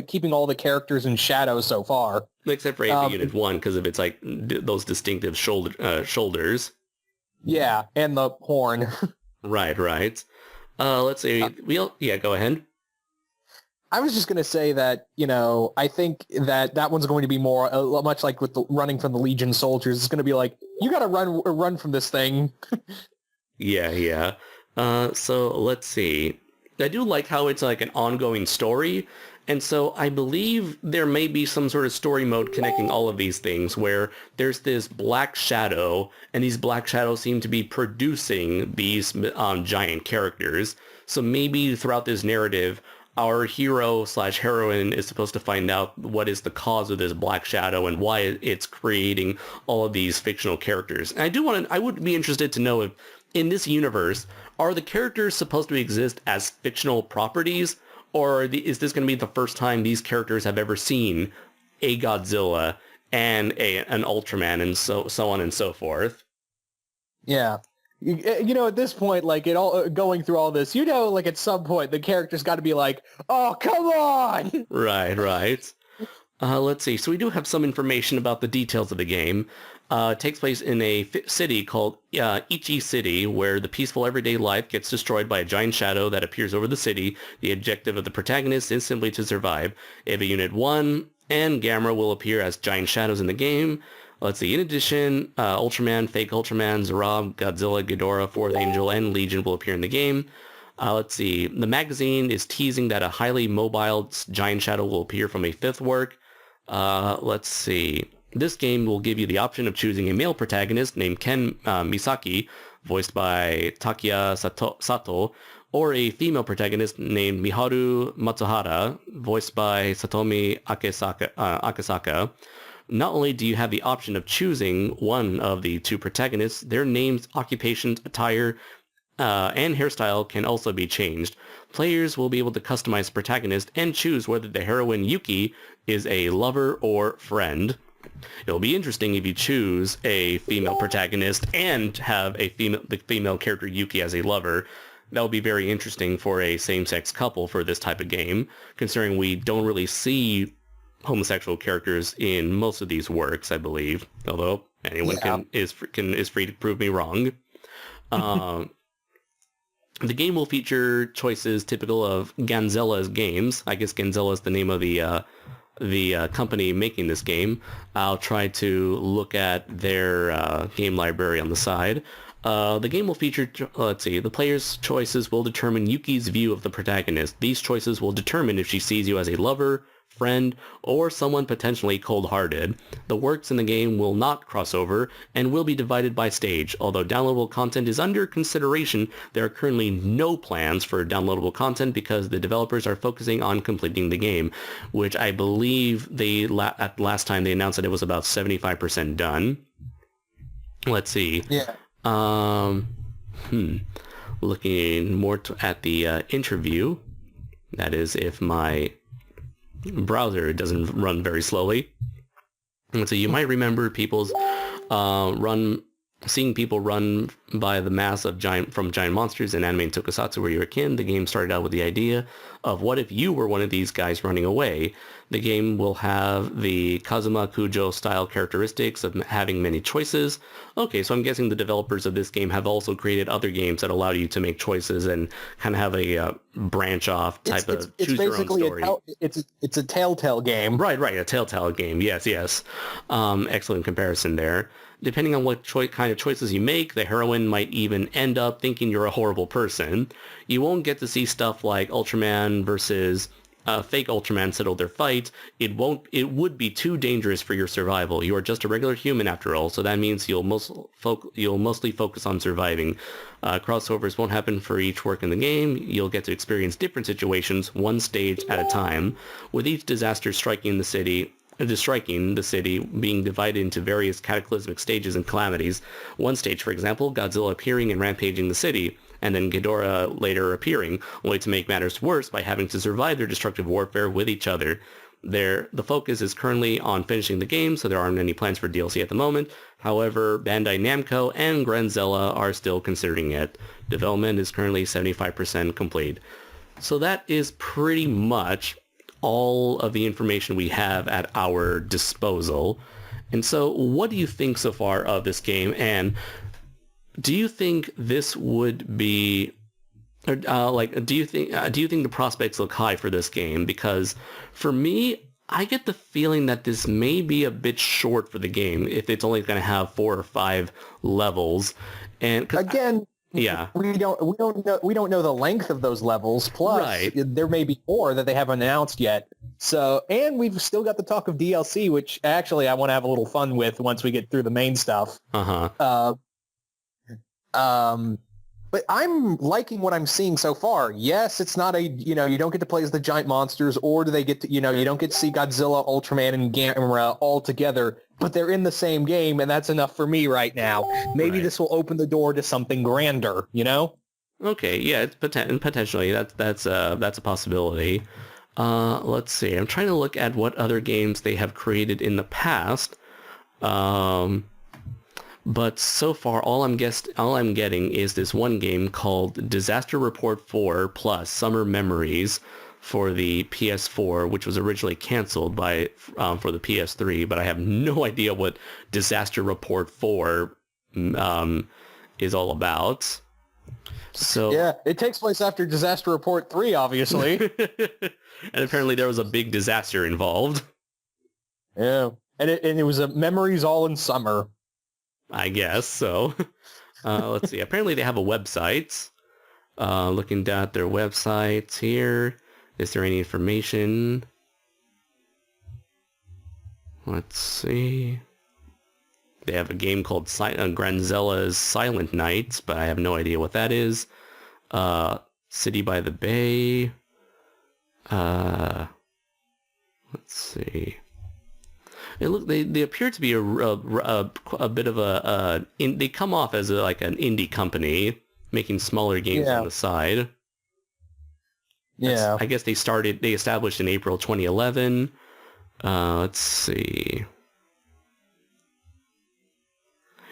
keeping all the characters in shadow so far. Except for AP Unit 1, because of its like those distinctive shoulders. Yeah, and the horn. Right. Let's see. Go ahead. I was just going to say that, I think that one's going to be more, much like with the running from the Legion soldiers. It's going to be like, you got to run from this thing. Yeah. So let's see. I do like how it's like an ongoing story. And so I believe there may be some sort of story mode connecting all of these things where there's this black shadow and these black shadows seem to be producing these giant characters. So maybe throughout this narrative, our hero/heroine is supposed to find out what is the cause of this black shadow and why it's creating all of these fictional characters. And I would be interested to know if in this universe, are the characters supposed to exist as fictional properties, or is this going to be the first time these characters have ever seen a Godzilla and an Ultraman and so on and so forth? Yeah. At this point, like going through all this, like at some point the character's got to be like, "Oh, come on!" Right. Let's see. So we do have some information about the details of the game. It takes place in a city called Ichi City, where the peaceful everyday life gets destroyed by a giant shadow that appears over the city. The objective of the protagonist is simply to survive. EVA Unit 1 and Gamera will appear as giant shadows in the game. Let's see. In addition, Ultraman, Fake Ultraman, Zerab, Godzilla, Ghidorah, Fourth Angel, and Legion will appear in the game. Let's see. The magazine is teasing that a highly mobile giant shadow will appear from a fifth work. Let's see. This game will give you the option of choosing a male protagonist named Ken Misaki, voiced by Takuya Sato, or a female protagonist named Miharu Matsuhara, voiced by Satomi Akasaka. Not only do you have the option of choosing one of the two protagonists, their names, occupations, attire, and hairstyle can also be changed. Players will be able to customize the protagonist and choose whether the heroine Yuki is a lover or friend. It'll be interesting if you choose a female protagonist and have the female character Yuki as a lover. That would be very interesting for a same-sex couple for this type of game, considering we don't really see homosexual characters in most of these works, I believe. Although anyone is free to prove me wrong. The game will feature choices typical of Ganzella's games. I guess Ganzella is the name of the company making this game. I'll try to look at their game library on the side. The game will feature, let's see, the player's choices will determine Yuki's view of the protagonist. These choices will determine if she sees you as a lover, friend or someone potentially cold-hearted. The works in the game will not cross over and will be divided by stage. Although downloadable content is under consideration, there are currently no plans for downloadable content because the developers are focusing on completing the game, which I believe at last time they announced that it was about 75% done. Let's see. Yeah. Looking more at the interview, that is if my browser doesn't run very slowly. And so you might remember seeing people run by the mass of giant monsters in anime and tokusatsu where you were a kid. The game started out with the idea of what if you were one of these guys running away. The game will have the Kazuma Kujo style characteristics of having many choices. Okay, so I'm guessing the developers of this game have also created other games that allow you to make choices and kind of have a branch off type of choose your own story. It's a Telltale game. Right, a Telltale game. Yes. Excellent comparison there. Depending on what kind of choices you make, the heroine might even end up thinking you're a horrible person. You won't get to see stuff like Ultraman versus fake Ultraman settle their fight. It would be too dangerous for your survival. You are just a regular human after all, so that means you'll mostly focus on surviving. Crossovers won't happen for each work in the game. You'll get to experience different situations, one stage at a time, with each disaster striking the city being divided into various cataclysmic stages and calamities. One stage, for example, Godzilla appearing and rampaging the city, and then Ghidorah later appearing, only to make matters worse by having to survive their destructive warfare with each other. The focus is currently on finishing the game, so there aren't any plans for DLC at the moment. However, Bandai Namco and Godzilla are still considering it. Development is currently 75% complete. So that is pretty much all of the information we have at our disposal. And so what do you think so far of this game? And do you think this would be do you think the prospects look high for this game? Because for me, I get the feeling that this may be a bit short for the game if it's only going to have 4 or 5 levels. And again, yeah, we don't know the length of those levels. Plus, right, there may be more that they haven't announced yet. So, and we've still got the talk of DLC, which actually I want to have a little fun with once we get through the main stuff. But I'm liking what I'm seeing so far. Yes, it's not you don't get to play as the giant monsters, or do they get to, you don't get to see Godzilla, Ultraman, and Gamera all together, but they're in the same game, and that's enough for me right now. Maybe this will open the door to something grander, Okay, yeah, it's potentially that's a possibility. Let's see. I'm trying to look at what other games they have created in the past. But so far, all I'm getting is this one game called Disaster Report 4 Plus Summer Memories for the PS4, which was originally canceled for the PS3. But I have no idea what Disaster Report 4 is all about. So yeah, it takes place after Disaster Report 3, obviously. And apparently there was a big disaster involved. Yeah, and it was memories all in summer. I guess so. Let's see. Apparently they have a website. Looking at their websites here. Is there any information? Let's see. They have a game called Godzilla's Silent Night, but I have no idea what that is. City by the Bay. Let's see. They appear to be a bit of they come off as like an indie company making smaller games on the side. Yeah. I guess they established in April 2011. Let's see.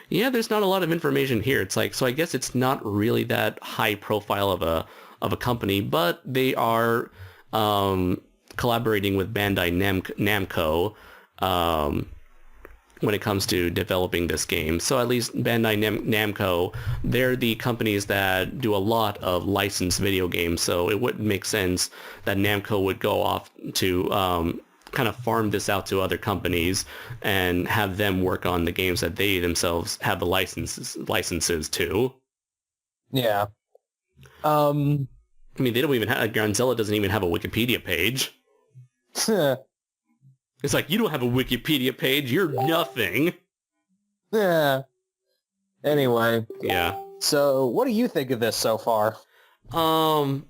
Yeah, there's not a lot of information here. It's like, so I guess it's not really that high profile of a company, but they are collaborating with Bandai Namco when it comes to developing this game. So at least Bandai Namco, they're the companies that do a lot of licensed video games, so it wouldn't make sense that Namco would go off to kind of farm this out to other companies and have them work on the games that they themselves have the licenses to. Yeah. I mean, they don't even have, Godzilla doesn't even have a Wikipedia page. It's like, you don't have a Wikipedia page. You're nothing. Yeah. Anyway. Yeah. So, what do you think of this so far? I'm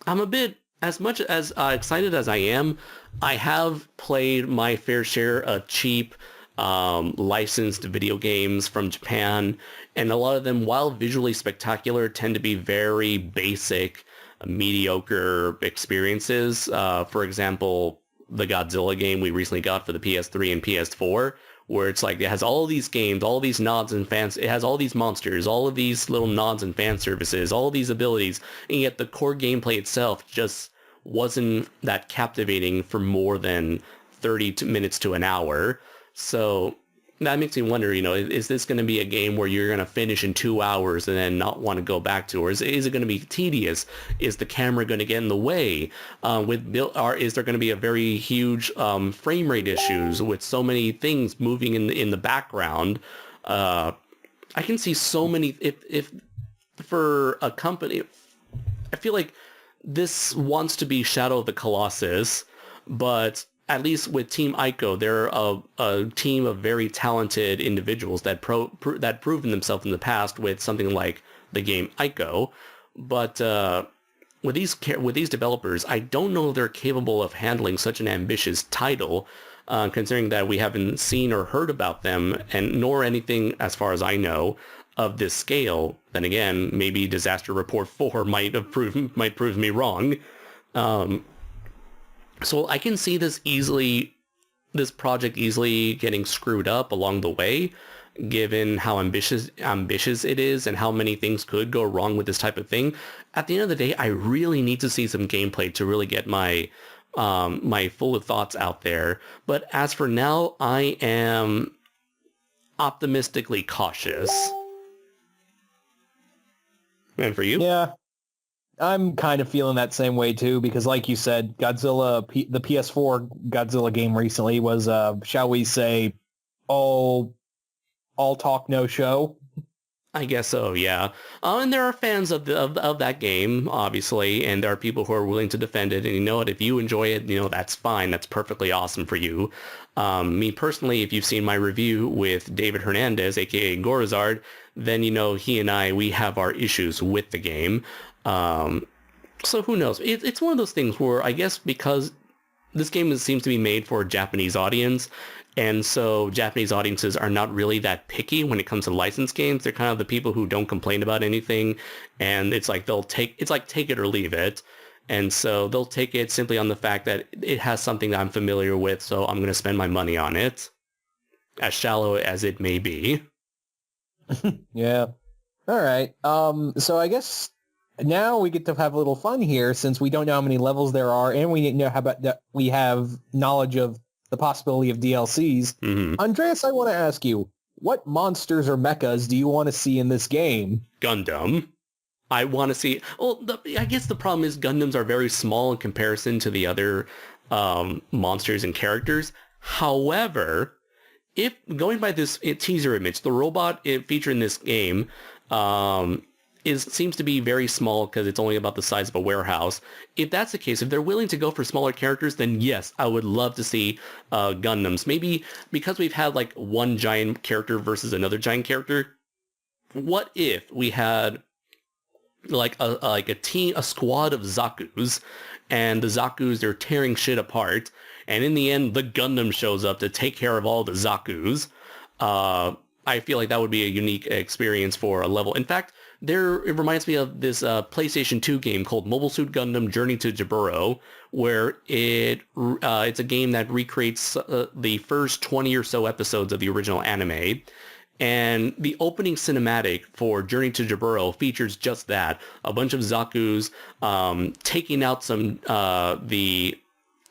a bit, as much as excited as I am, I have played my fair share of cheap licensed video games from Japan, and a lot of them, while visually spectacular, tend to be very basic, mediocre experiences. For example, the Godzilla game we recently got for the PS3 and PS4, where it's like it has all these games, all these nods and fans, it has all these monsters, all of these little nods and fan services, all of these abilities, and yet the core gameplay itself just wasn't that captivating for more than 30 minutes to an hour. So that makes me wonder, is this going to be a game where you're going to finish in 2 hours and then not want to go back to, or is it going to be tedious? Is the camera going to get in the way? Is there going to be a very huge frame rate issues with so many things moving in the background? I can see so many. If for a company, I feel like this wants to be Shadow of the Colossus, but at least with Team Ico, they're a team of very talented individuals that proven themselves in the past with something like the game Ico. But with these developers, I don't know if they're capable of handling such an ambitious title, considering that we haven't seen or heard about them, and nor anything, as far as I know, of this scale. Then again, maybe Disaster Report 4 might prove me wrong. So I can see this project easily getting screwed up along the way, given how ambitious it is and how many things could go wrong with this type of thing. At the end of the day, I really need to see some gameplay to really get my full thoughts out there. But as for now, I am optimistically cautious. And for you? Yeah. I'm kind of feeling that same way too, because like you said, the PS4 Godzilla game recently was, shall we say, all talk, no show. I guess so, yeah. And there are fans of that game, obviously, and there are people who are willing to defend it. And you know what? If you enjoy it, that's fine. That's perfectly awesome for you. Me personally, if you've seen my review with David Hernandez, aka Gorazard, then he and we have our issues with the game. So who knows? It's one of those things where I guess because this game seems to be made for a Japanese audience, and so Japanese audiences are not really that picky when it comes to licensed games. They're kind of the people who don't complain about anything, and it's like take it or leave it. And so they'll take it simply on the fact that it has something that I'm familiar with, so I'm going to spend my money on it, as shallow as it may be. Yeah. All right. So I guess now we get to have a little fun here, since we don't know how many levels there are, and we know we have knowledge of the possibility of DLCs. Mm-hmm. Andreas, I want to ask you, what monsters or mechas do you want to see in this game? Gundam. I want to see... Well, I guess the problem is Gundams are very small in comparison to the other monsters and characters. However, if going by this teaser image, the robot featured in this game seems to be very small because it's only about the size of a warehouse. If that's the case, if they're willing to go for smaller characters, then yes, I would love to see Gundams. Maybe because we've had like one giant character versus another giant character. What if we had like a squad of Zakus, and the Zakus, they're tearing shit apart, and in the end, the Gundam shows up to take care of all the Zakus. I feel like that would be a unique experience for a level. In fact, it reminds me of this PlayStation 2 game called Mobile Suit Gundam Journey to Jaburo, where it's a game that recreates the first 20 or so episodes of the original anime. And the opening cinematic for Journey to Jaburo features just that. A bunch of Zakus taking out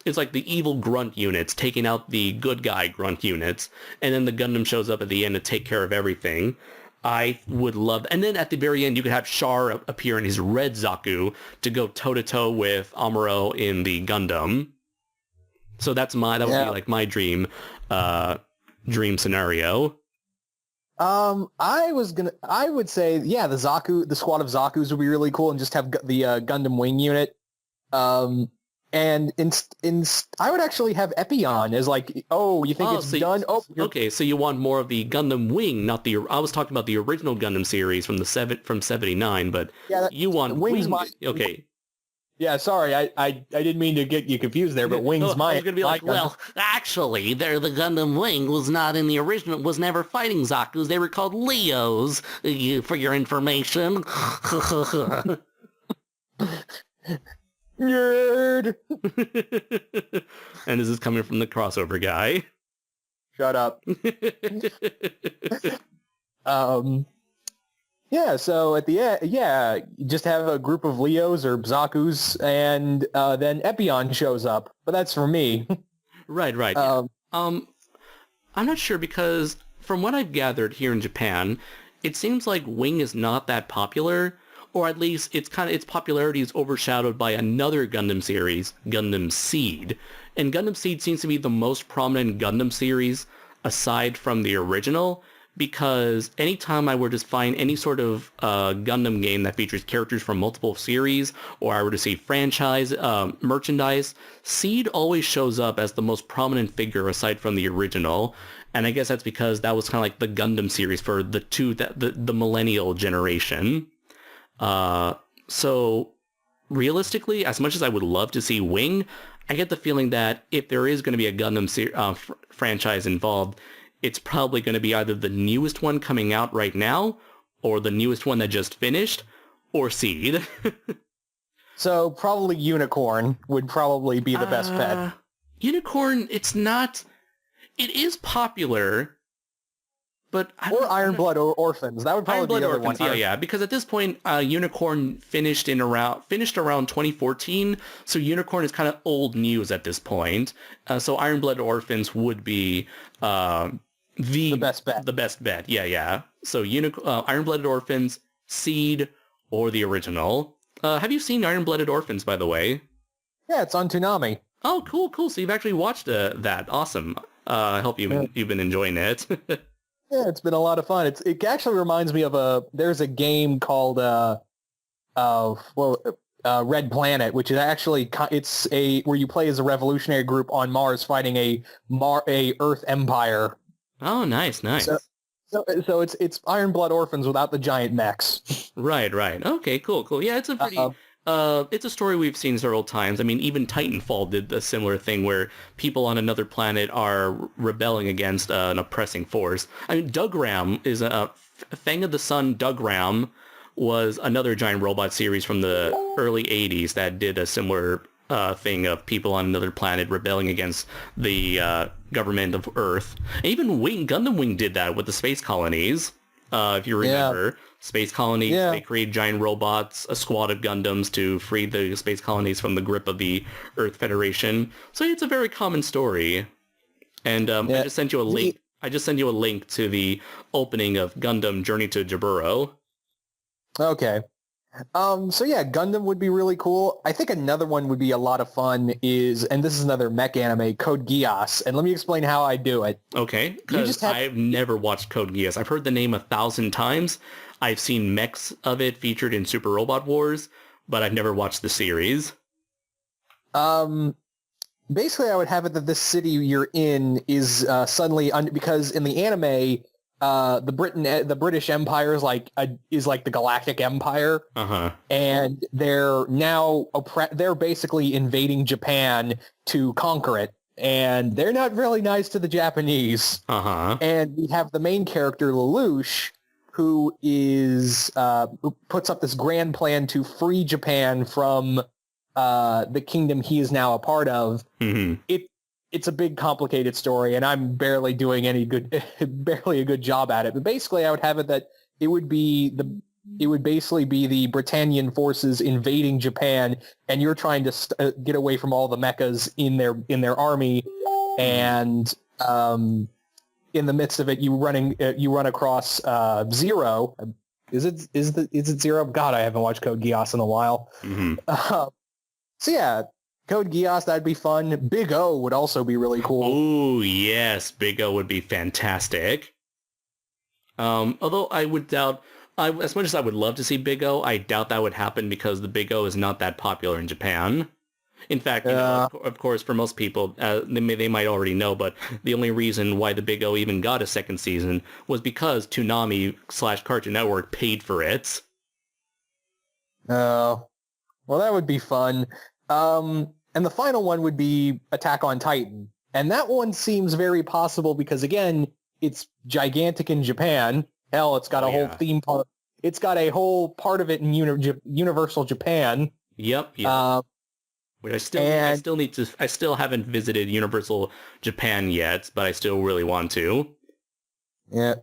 it's like the evil grunt units taking out the good guy grunt units, and then the Gundam shows up at the end to take care of everything. I would love... And then at the very end, you could have Char appear in his red Zaku to go toe-to-toe with Amuro in the Gundam. So that would be like my dream scenario. I would say, yeah, the squad of Zakus would be really cool, and just have the Gundam wing unit. And I would actually have Epion as like, oh, you think it's done? Oh, okay. So you want more of the Gundam Wing, not the. I was talking about the original Gundam series from from '79, but yeah, you want Wings. Okay. Yeah, sorry, I didn't mean to get you confused there, but Wings I was gonna be like, well, actually, the Gundam Wing was not in the original. Was never fighting Zaku's. They were called Leos. For your information. Nerd. And this is coming from the crossover guy. Shut up. Yeah, so at the end, yeah, you just have a group of Leos or Zaku's, and then Epion shows up. But that's for me. Right. Yeah. I'm not sure because from what I've gathered here in Japan, it seems like Wing is not that popular. Or at least its popularity is overshadowed by another Gundam series, Gundam Seed. And Gundam Seed seems to be the most prominent Gundam series aside from the original, because anytime I were to find any sort of Gundam game that features characters from multiple series, or I were to see franchise merchandise, Seed always shows up as the most prominent figure aside from the original. And I guess that's because that was kind of like the Gundam series for the millennial generation. So realistically, as much as I would love to see Wing, I get the feeling that if there is going to be a Gundam franchise involved, it's probably going to be either the newest one coming out right now, or the newest one that just finished, or Seed. So probably Unicorn would probably be the best bet. Unicorn, it is popular. But or Iron Blood or Orphans. That would probably be the other one. Yeah. Because at this point, Unicorn finished around 2014, so Unicorn is kind of old news at this point. So Iron Blood Orphans would be the best bet. The best bet. Yeah. So Iron Blooded Orphans, Seed, or the original. Have you seen Iron Blooded Orphans, by the way? Yeah, it's on Toonami. Oh, cool. So you've actually watched that. Awesome. I hope you've been enjoying it. Yeah, it's been a lot of fun. It actually reminds me of there's a game called Red Planet, which is actually where you play as a revolutionary group on Mars fighting a Earth empire. Oh, nice. So it's Iron Blood Orphans without the giant mechs. Right. Okay, cool. Yeah, it's a pretty it's a story we've seen several times. I mean, even Titanfall did a similar thing where people on another planet are rebelling against an oppressing force. I mean, Dougram is Fang of the Sun. Dougram was another giant robot series from the early 80s that did a similar thing of people on another planet rebelling against the government of Earth. And even Gundam Wing did that with the space colonies. If you remember. Yeah. Space colonies, They create giant robots, a squad of Gundams to free the space colonies from the grip of the Earth Federation. So it's a very common story. And I just sent you a link. I just sent you a link to the opening of Gundam Journey to Jaburo. Okay. So yeah, Gundam would be really cool. I think another one would be a lot of fun and this is another mech anime, Code Geass. And let me explain how I do it. Okay, because I've never watched Code Geass. I've heard the name 1,000 times. I've seen mechs of it featured in Super Robot Wars, but I've never watched the series. Basically, I would have it that this city you're in is suddenly because in the anime, the British Empire is like the Galactic Empire, and they're now they're basically invading Japan to conquer it, and they're not really nice to the Japanese. And we have the main character Lelouch, who who puts up this grand plan to free Japan from the kingdom he is now a part of. It's a big, complicated story, and I'm barely doing barely a good job at it. But basically, I would have it that it would basically be the Britannian forces invading Japan, and you're trying to get away from all the mechas in their army, and in the midst of it, you run across Zero. Is it Zero? God, I haven't watched Code Geass in a while. So yeah. Code Geass, that'd be fun. Big O would also be really cool. Oh, yes. Big O would be fantastic. Although I would doubt, as much as I would love to see Big O, I doubt that would happen because the Big O is not that popular in Japan. In fact, you know, of course, for most people, they might already know, but the only reason why the Big O even got a second season was because Toonami/Cartoon Network paid for it. Oh, well, that would be fun. And the final one would be Attack on Titan. And that one seems very possible because, again, it's gigantic in Japan. Hell, it's got a whole theme park. It's got a whole part of it in Universal Japan. Yep. Which I still haven't visited Universal Japan yet, but I still really want to. Yeah.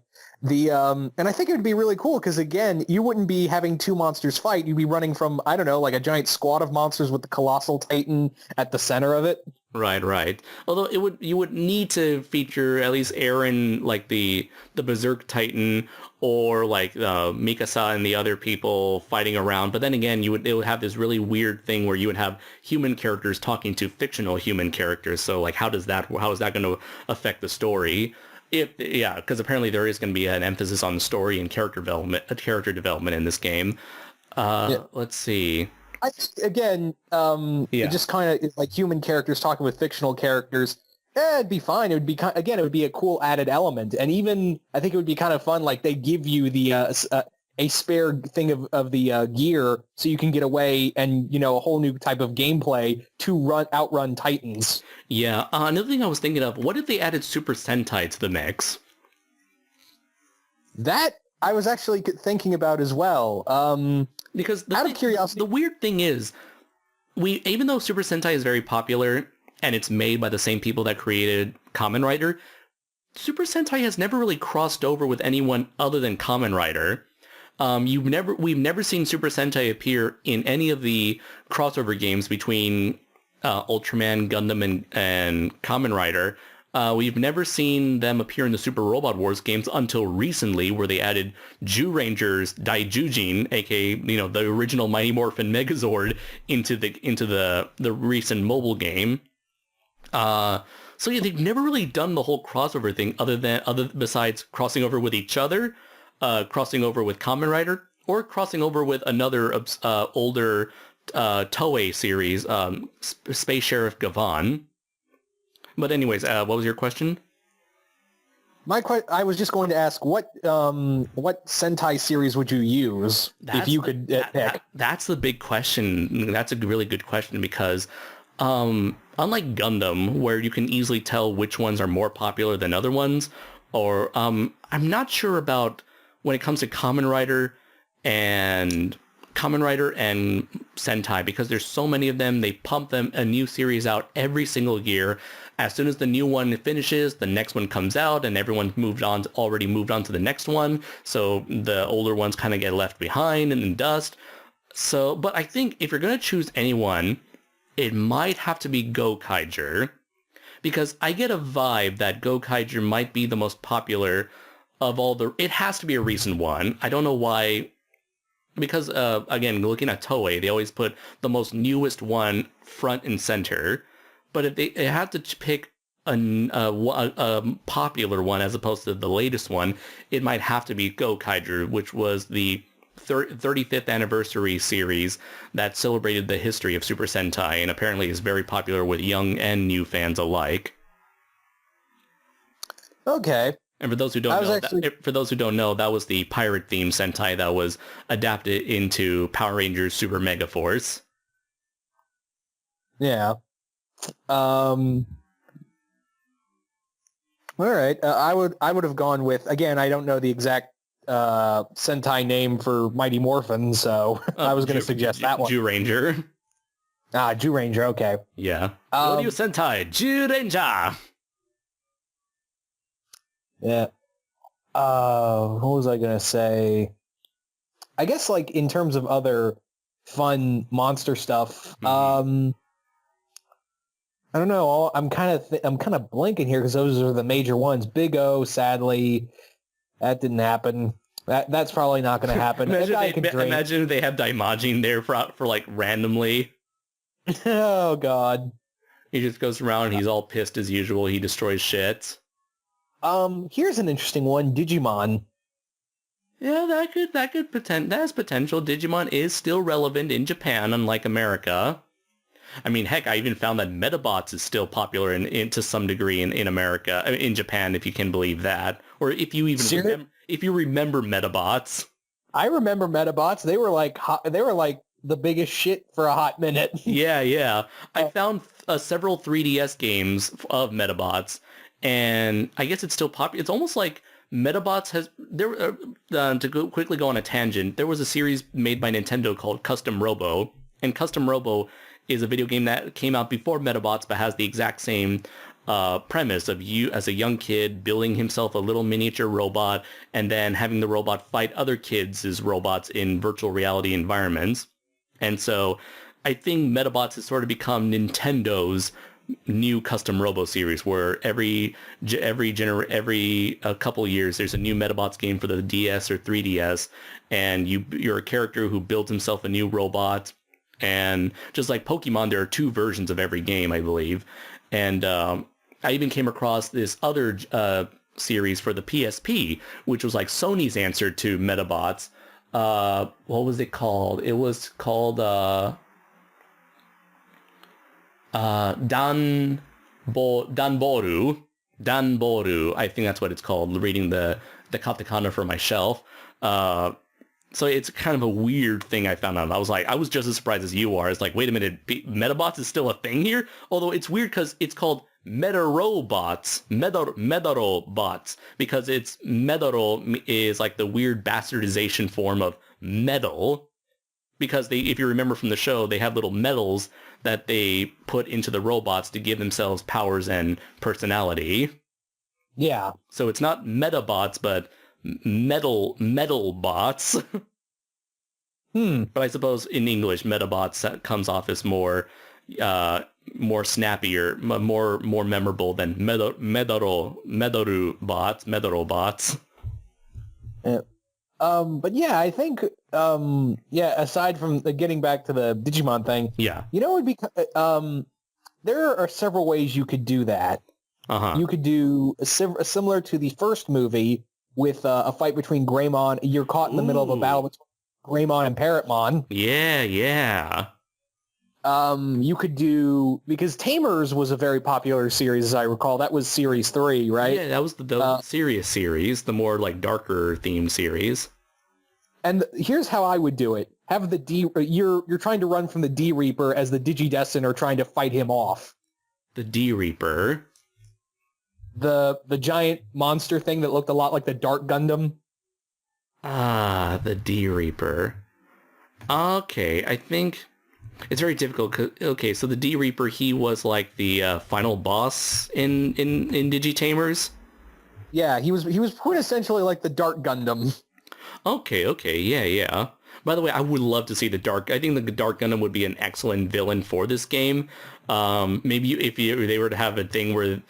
And I think it would be really cool because, again, you wouldn't be having two monsters fight. You'd be running from, I don't know, like a giant squad of monsters with the colossal titan at the center of it. Right. Although you would need to feature at least Eren, like the Berserk Titan, or like Mikasa and the other people fighting around. But then again, it would have this really weird thing where you would have human characters talking to fictional human characters. So like, how is that going to affect the story? Because apparently there is going to be an emphasis on the story and character development in this game. Let's see. I think, again, it just kind of is like human characters talking with fictional characters. It'd be fine. It would be, again, it would be a cool added element. And even, I think it would be kind of fun, like they give you the a spare thing of the gear so you can get away and, you know, a whole new type of gameplay to outrun Titans. Yeah. Another thing I was thinking of, what if they added Super Sentai to the mix? That I was actually thinking about as well. Because out of curiosity, the weird thing is, even though Super Sentai is very popular and it's made by the same people that created Kamen Rider, Super Sentai has never really crossed over with anyone other than Kamen Rider. We've never seen Super Sentai appear in any of the crossover games between Ultraman, Gundam, and Kamen Rider. We've never seen them appear in the Super Robot Wars games until recently, where they added Zyuranger's Daijujin, aka the original Mighty Morphin Megazord, into the recent mobile game. So yeah, they've never really done the whole crossover thing, besides crossing over with each other, crossing over with Kamen Rider, or crossing over with another older Toei series, Space Sheriff Gavan. But anyways, what was your question? I was just going to ask, what Sentai series would you use if you could pick? That's the big question. That's a really good question because unlike Gundam, where you can easily tell which ones are more popular than other ones, or I'm not sure about when it comes to Kamen Rider and Sentai, because there's so many of them. They pump a new series out every single year. As soon as the new one finishes, the next one comes out, and everyone's already moved on to the next one. So the older ones kind of get left behind and in dust. So, but I think if you're gonna choose anyone, it might have to be Gokaiger, because I get a vibe that Gokaiger might be the most popular of all it has to be a recent one. I don't know why. Because, again, looking at Toei, they always put the most newest one front and center. But if they had to pick a popular one as opposed to the latest one, it might have to be Gokaiger, which was the 35th anniversary series that celebrated the history of Super Sentai and apparently is very popular with young and new fans alike. Okay. And for those who don't know, that was the pirate-themed Sentai that was adapted into Power Rangers Super Mega Force. Yeah. All right. I would have gone with, again, I don't know the exact Sentai name for Mighty Morphin, so I was going to suggest that one. Zyuranger. Zyuranger. Okay. Yeah. What do you Sentai? Zyuranger. Yeah. What was I going to say? I guess, like, in terms of other fun monster stuff, I don't know. I'm kind of blanking here because those are the major ones. Big O, sadly, that didn't happen. That's probably not going to happen. Imagine if they have Daimajin there for like randomly. Oh God. He just goes around and he's all pissed as usual. He destroys shit. Here's an interesting one. Digimon. Yeah, that has potential. Digimon is still relevant in Japan, unlike America. I mean, heck, I even found that Metabots is still popular to some degree in America, in Japan, if you can believe that, or if you even if you remember Metabots. I remember Metabots. They were like they were like the biggest shit for a hot minute. Yeah. I found several 3DS games of Metabots, and I guess it's still popular. It's almost like Metabots has quickly go on a tangent. There was a series made by Nintendo called Custom Robo, and Custom Robo is a video game that came out before Metabots, but has the exact same premise of you as a young kid building himself a little miniature robot and then having the robot fight other kids as robots in virtual reality environments. And so I think Metabots has sort of become Nintendo's new Custom Robo series, where every couple years there's a new Metabots game for the DS or 3DS, and you're a character who builds himself a new robot. And just like Pokemon, there are 2 versions of every game, I believe. And I even came across this other series for the PSP, which was like Sony's answer to Metabots. What was it called? It was called Danboru. I think that's what it's called, reading the katakana from my shelf. So it's kind of a weird thing I found out. I was just as surprised as you are. It's like, wait a minute, Metabots is still a thing here? Although it's weird because it's called Metarobots, because it's Metaro is like the weird bastardization form of metal. Because if you remember from the show, they have little metals that they put into the robots to give themselves powers and personality. Yeah. So it's not Metabots, but metal bots. But I suppose in English, Metabots comes off as more snappier, more memorable than Medaru bots. Yeah. But yeah, I think aside from getting back to the Digimon thing, yeah, it would be there are several ways you could do that. You could do similar to the first movie with a fight between Greymon. You're caught in the middle of a battle between Greymon and Parrotmon. Yeah. You could do, because Tamers was a very popular series, as I recall. That was series 3, right? Yeah, that was the serious series, the more like darker themed series. And here's how I would do it: have the you're trying to run from the D Reaper as the Digidestin are trying to fight him off. The D Reaper, the giant monster thing that looked a lot like the Dark Gundam. The D Reaper. Okay, I think it's very difficult. Okay, so the D Reaper, he was like the final boss in Digitamers. Yeah, he was quintessentially like the Dark Gundam. Okay, yeah. By the way, I would love to see I think the Dark Gundam would be an excellent villain for this game. Maybe if they were to have a thing where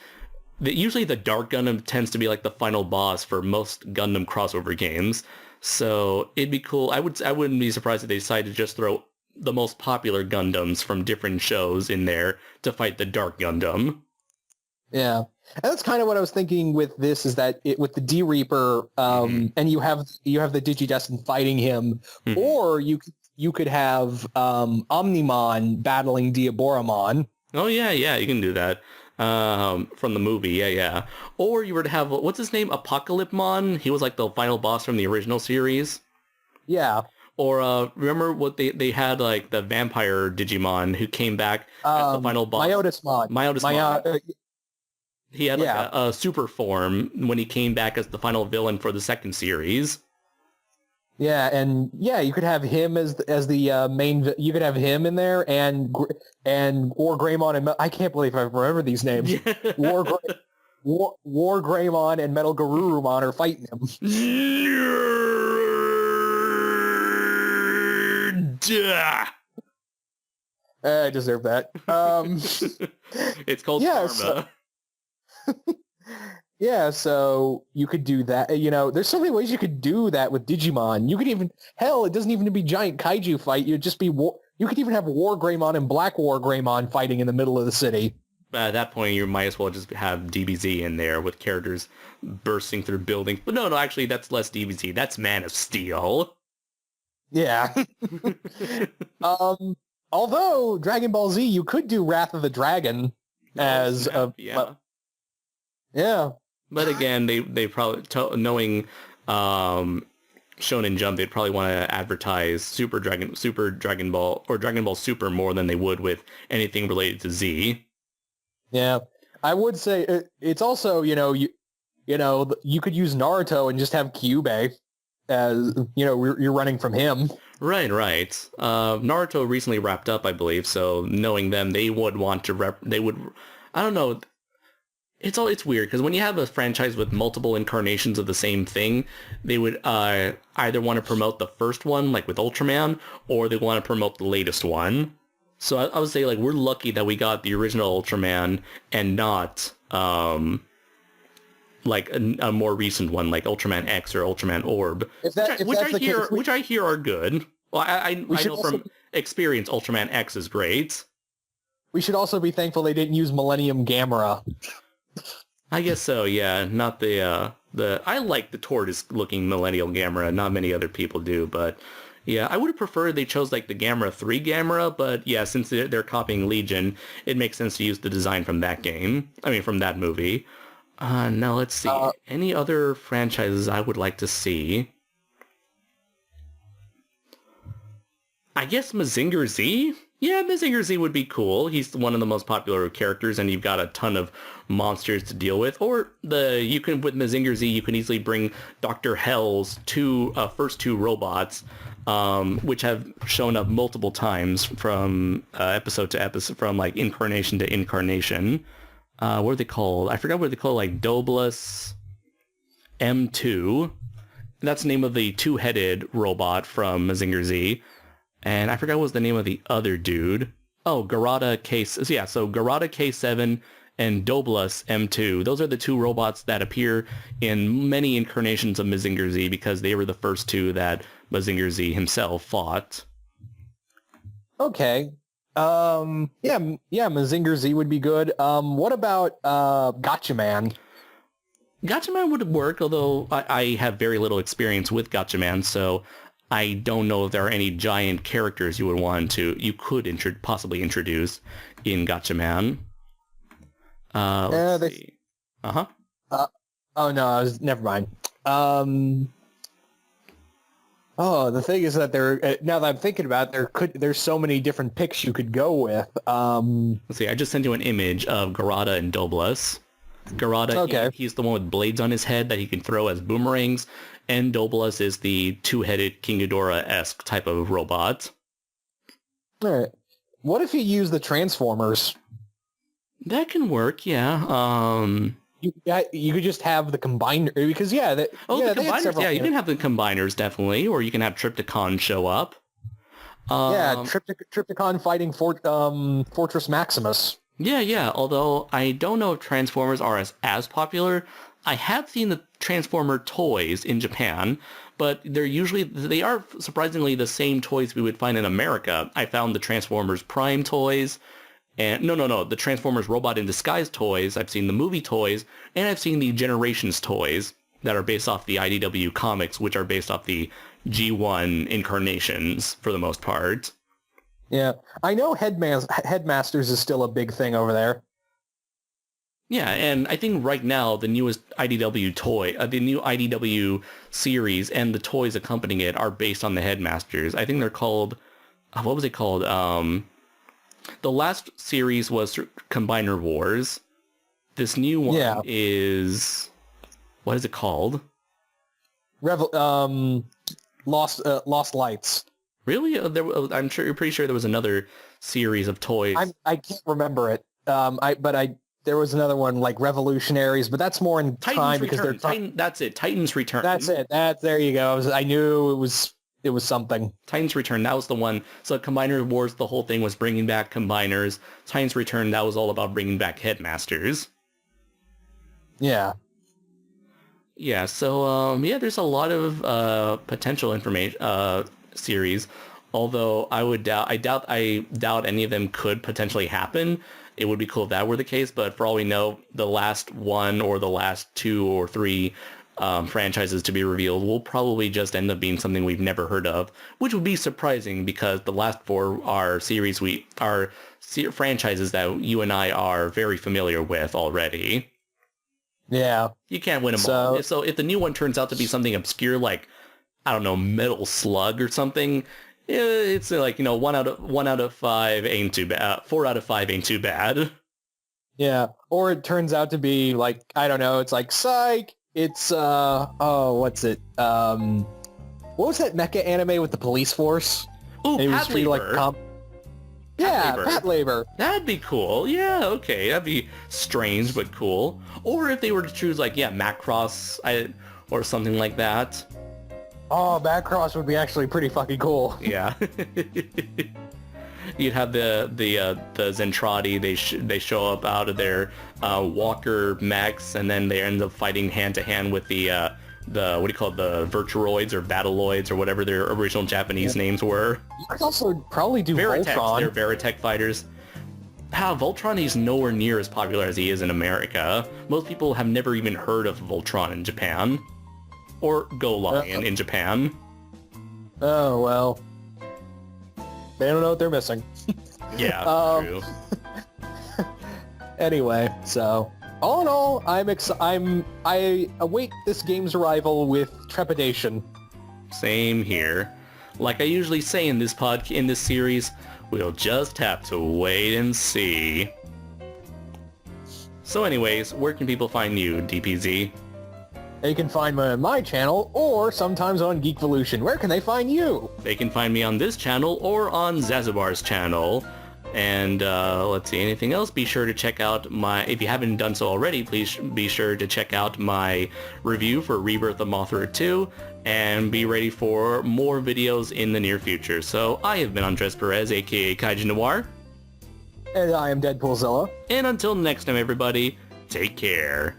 usually the Dark Gundam tends to be like the final boss for most Gundam crossover games. So it'd be cool. I wouldn't be surprised if they decided to just throw the most popular Gundams from different shows in there to fight the Dark Gundam. Yeah. And that's kind of what I was thinking with this, is that with the D Reaper, and you have the Digidestin fighting him, or you could have Omnimon battling Diaboramon. Oh yeah, you can do that. From the movie, yeah. Or you were to have, what's his name? Apocalypmon? He was like the final boss from the original series. Yeah. Or remember what they had, like the vampire Digimon who came back as the final boss? Myotismon. He had like a super form when he came back as the final villain for the second series. Yeah, and you could have him as the main. You could have him in there, and War Greymon and I can't believe I remember these names. War Greymon and Metal Garurumon are fighting him. I deserve that. It's called karma. Yeah, so you could do that. There's so many ways you could do that with Digimon. You could even, it doesn't even be giant kaiju fight. You'd just be you could even have War Greymon and Black War Greymon fighting in the middle of the city. At that point, you might as well just have DBZ in there with characters bursting through buildings. But no, actually, that's less DBZ. That's Man of Steel. Yeah. Although Dragon Ball Z, you could do Wrath of the Dragon as a yeah. Yeah. But again, they probably knowing Shonen Jump, they'd probably want to advertise Super Dragon Ball or Dragon Ball Super more than they would with anything related to Z. Yeah. I would say it's also, you could use Naruto and just have Kyubey as, you're running from him. Right. Naruto recently wrapped up, I believe, so knowing them, they would want to I don't know. It's weird because when you have a franchise with multiple incarnations of the same thing, they would either want to promote the first one, like with Ultraman, or they want to promote the latest one. So I would say like we're lucky that we got the original Ultraman and not like a more recent one like Ultraman X or Ultraman Orb, which I hear are good. Well, I know from experience Ultraman X is great. We should also be thankful they didn't use Millennium Gamera. I guess so, yeah. Not the I like the tortoise looking Millennial Gamera. Not many other people do, but yeah, I would have preferred they chose like the Gamera 3 Gamera, but yeah, since they're copying Legion, it makes sense to use the design from that game. I mean, from that movie. Now let's see. Any other franchises I would like to see? I guess Mazinger Z? Yeah, Mazinger Z would be cool. He's one of the most popular characters, and you've got a ton of monsters to deal with. Or with Mazinger Z, you can easily bring Dr. Hell's first two robots, which have shown up multiple times from episode to episode, from like incarnation to incarnation. What are they called? I forgot what they call, like Doblas M2. That's the name of the two-headed robot from Mazinger Z. And I forgot what was the name of the other dude. Oh, Garada K... Yeah, so Garada K7 and Doblas M2. Those are the two robots that appear in many incarnations of Mazinger Z because they were the first two that Mazinger Z himself fought. Okay. Mazinger Z would be good. What about Gatchaman? Gatchaman would work, although I have very little experience with Gatchaman, so I don't know if there are any giant characters you could possibly introduce in Gatchaman. Let's see. Never mind. The thing is that now that I'm thinking about it, there's so many different picks you could go with. Let's see, I just sent you an image of Garada and Doblas. Garada, okay. He's the one with blades on his head that he can throw as boomerangs, and Doblas is the two-headed King Ghidorah-esque type of robot. All right. What if you use the Transformers? That can work, yeah. You could just have the combiner, because the combiners, you can have the combiners definitely, or you can have Trypticon show up. Trypticon fighting Fortress Maximus. Yeah. Although I don't know if Transformers are as popular. I have seen the Transformer toys in Japan, but they are surprisingly the same toys we would find in America. I found the Transformers Prime toys. And no, the Transformers Robot in Disguise toys. I've seen the movie toys, and I've seen the Generations toys that are based off the IDW comics, which are based off the G1 incarnations for the most part. Yeah, I know Headmasters is still a big thing over there. Yeah, and I think right now the newest IDW toy, the new IDW series and the toys accompanying it are based on the Headmasters. I think they're called, what was it called? The last series was Combiner Wars. This new one is, what is it called? Lost Lights. Really? I'm pretty sure there was another series of toys. I can't remember it. There was another one like Revolutionaries, but that's more in time because they're that's it. Titans Return. That's it. There you go. I knew it was something. Titans Return, that was the one. So Combiner Wars, the whole thing was bringing back Combiners. Titans Return, that was all about bringing back Headmasters. Yeah. Yeah, so, there's a lot of potential information, series. Although I doubt any of them could potentially happen. It would be cool if that were the case, but for all we know, the last one or the last two or three franchises to be revealed will probably just end up being something we've never heard of, which would be surprising because the last four are franchises that you and I are very familiar with already. Yeah. You can't win them all. So if the new one turns out to be something obscure like, I don't know, Metal Slug or something, it's like, 1 out of 5 ain't too bad. 4 out of 5 ain't too bad. Yeah. Or it turns out to be like, I don't know, it's like, psych, it's, what's it? What was that mecha anime with the police force? Ooh, And it was Pat treated Labor. like yeah, Labor. Pat Labor. That'd be cool. Yeah, okay. That'd be strange, but cool. Or if they were to choose, like, Macross or something like that. Oh, Backcross would be actually pretty fucking cool. Yeah. You'd have the Zentradi. They show up out of their walker mechs, and then they end up fighting hand to hand with the what do you call it, the Virtuoids or Battleoids or whatever their original Japanese names were. You could also probably do Veritech. Voltron. They're Veritech fighters. Voltron is nowhere near as popular as he is in America. Most people have never even heard of Voltron in Japan. Or Go Lion in Japan. Oh, well. They don't know what they're missing. Yeah, true. Anyway, so all in all, I await this game's arrival with trepidation. Same here. Like I usually say in this series, we'll just have to wait and see. So anyways, where can people find you, DPZ? They can find me on my channel, or sometimes on Geekvolution. Where can they find you? They can find me on this channel or on Zazabar's channel. And let's see, anything else? Be sure to check out if you haven't done so already, please be sure to check out my review for Rebirth of Mothra 2, and be ready for more videos in the near future. So I have been Andres Perez, aka Kaiju Noir. And I am Deadpoolzilla. And until next time, everybody, take care.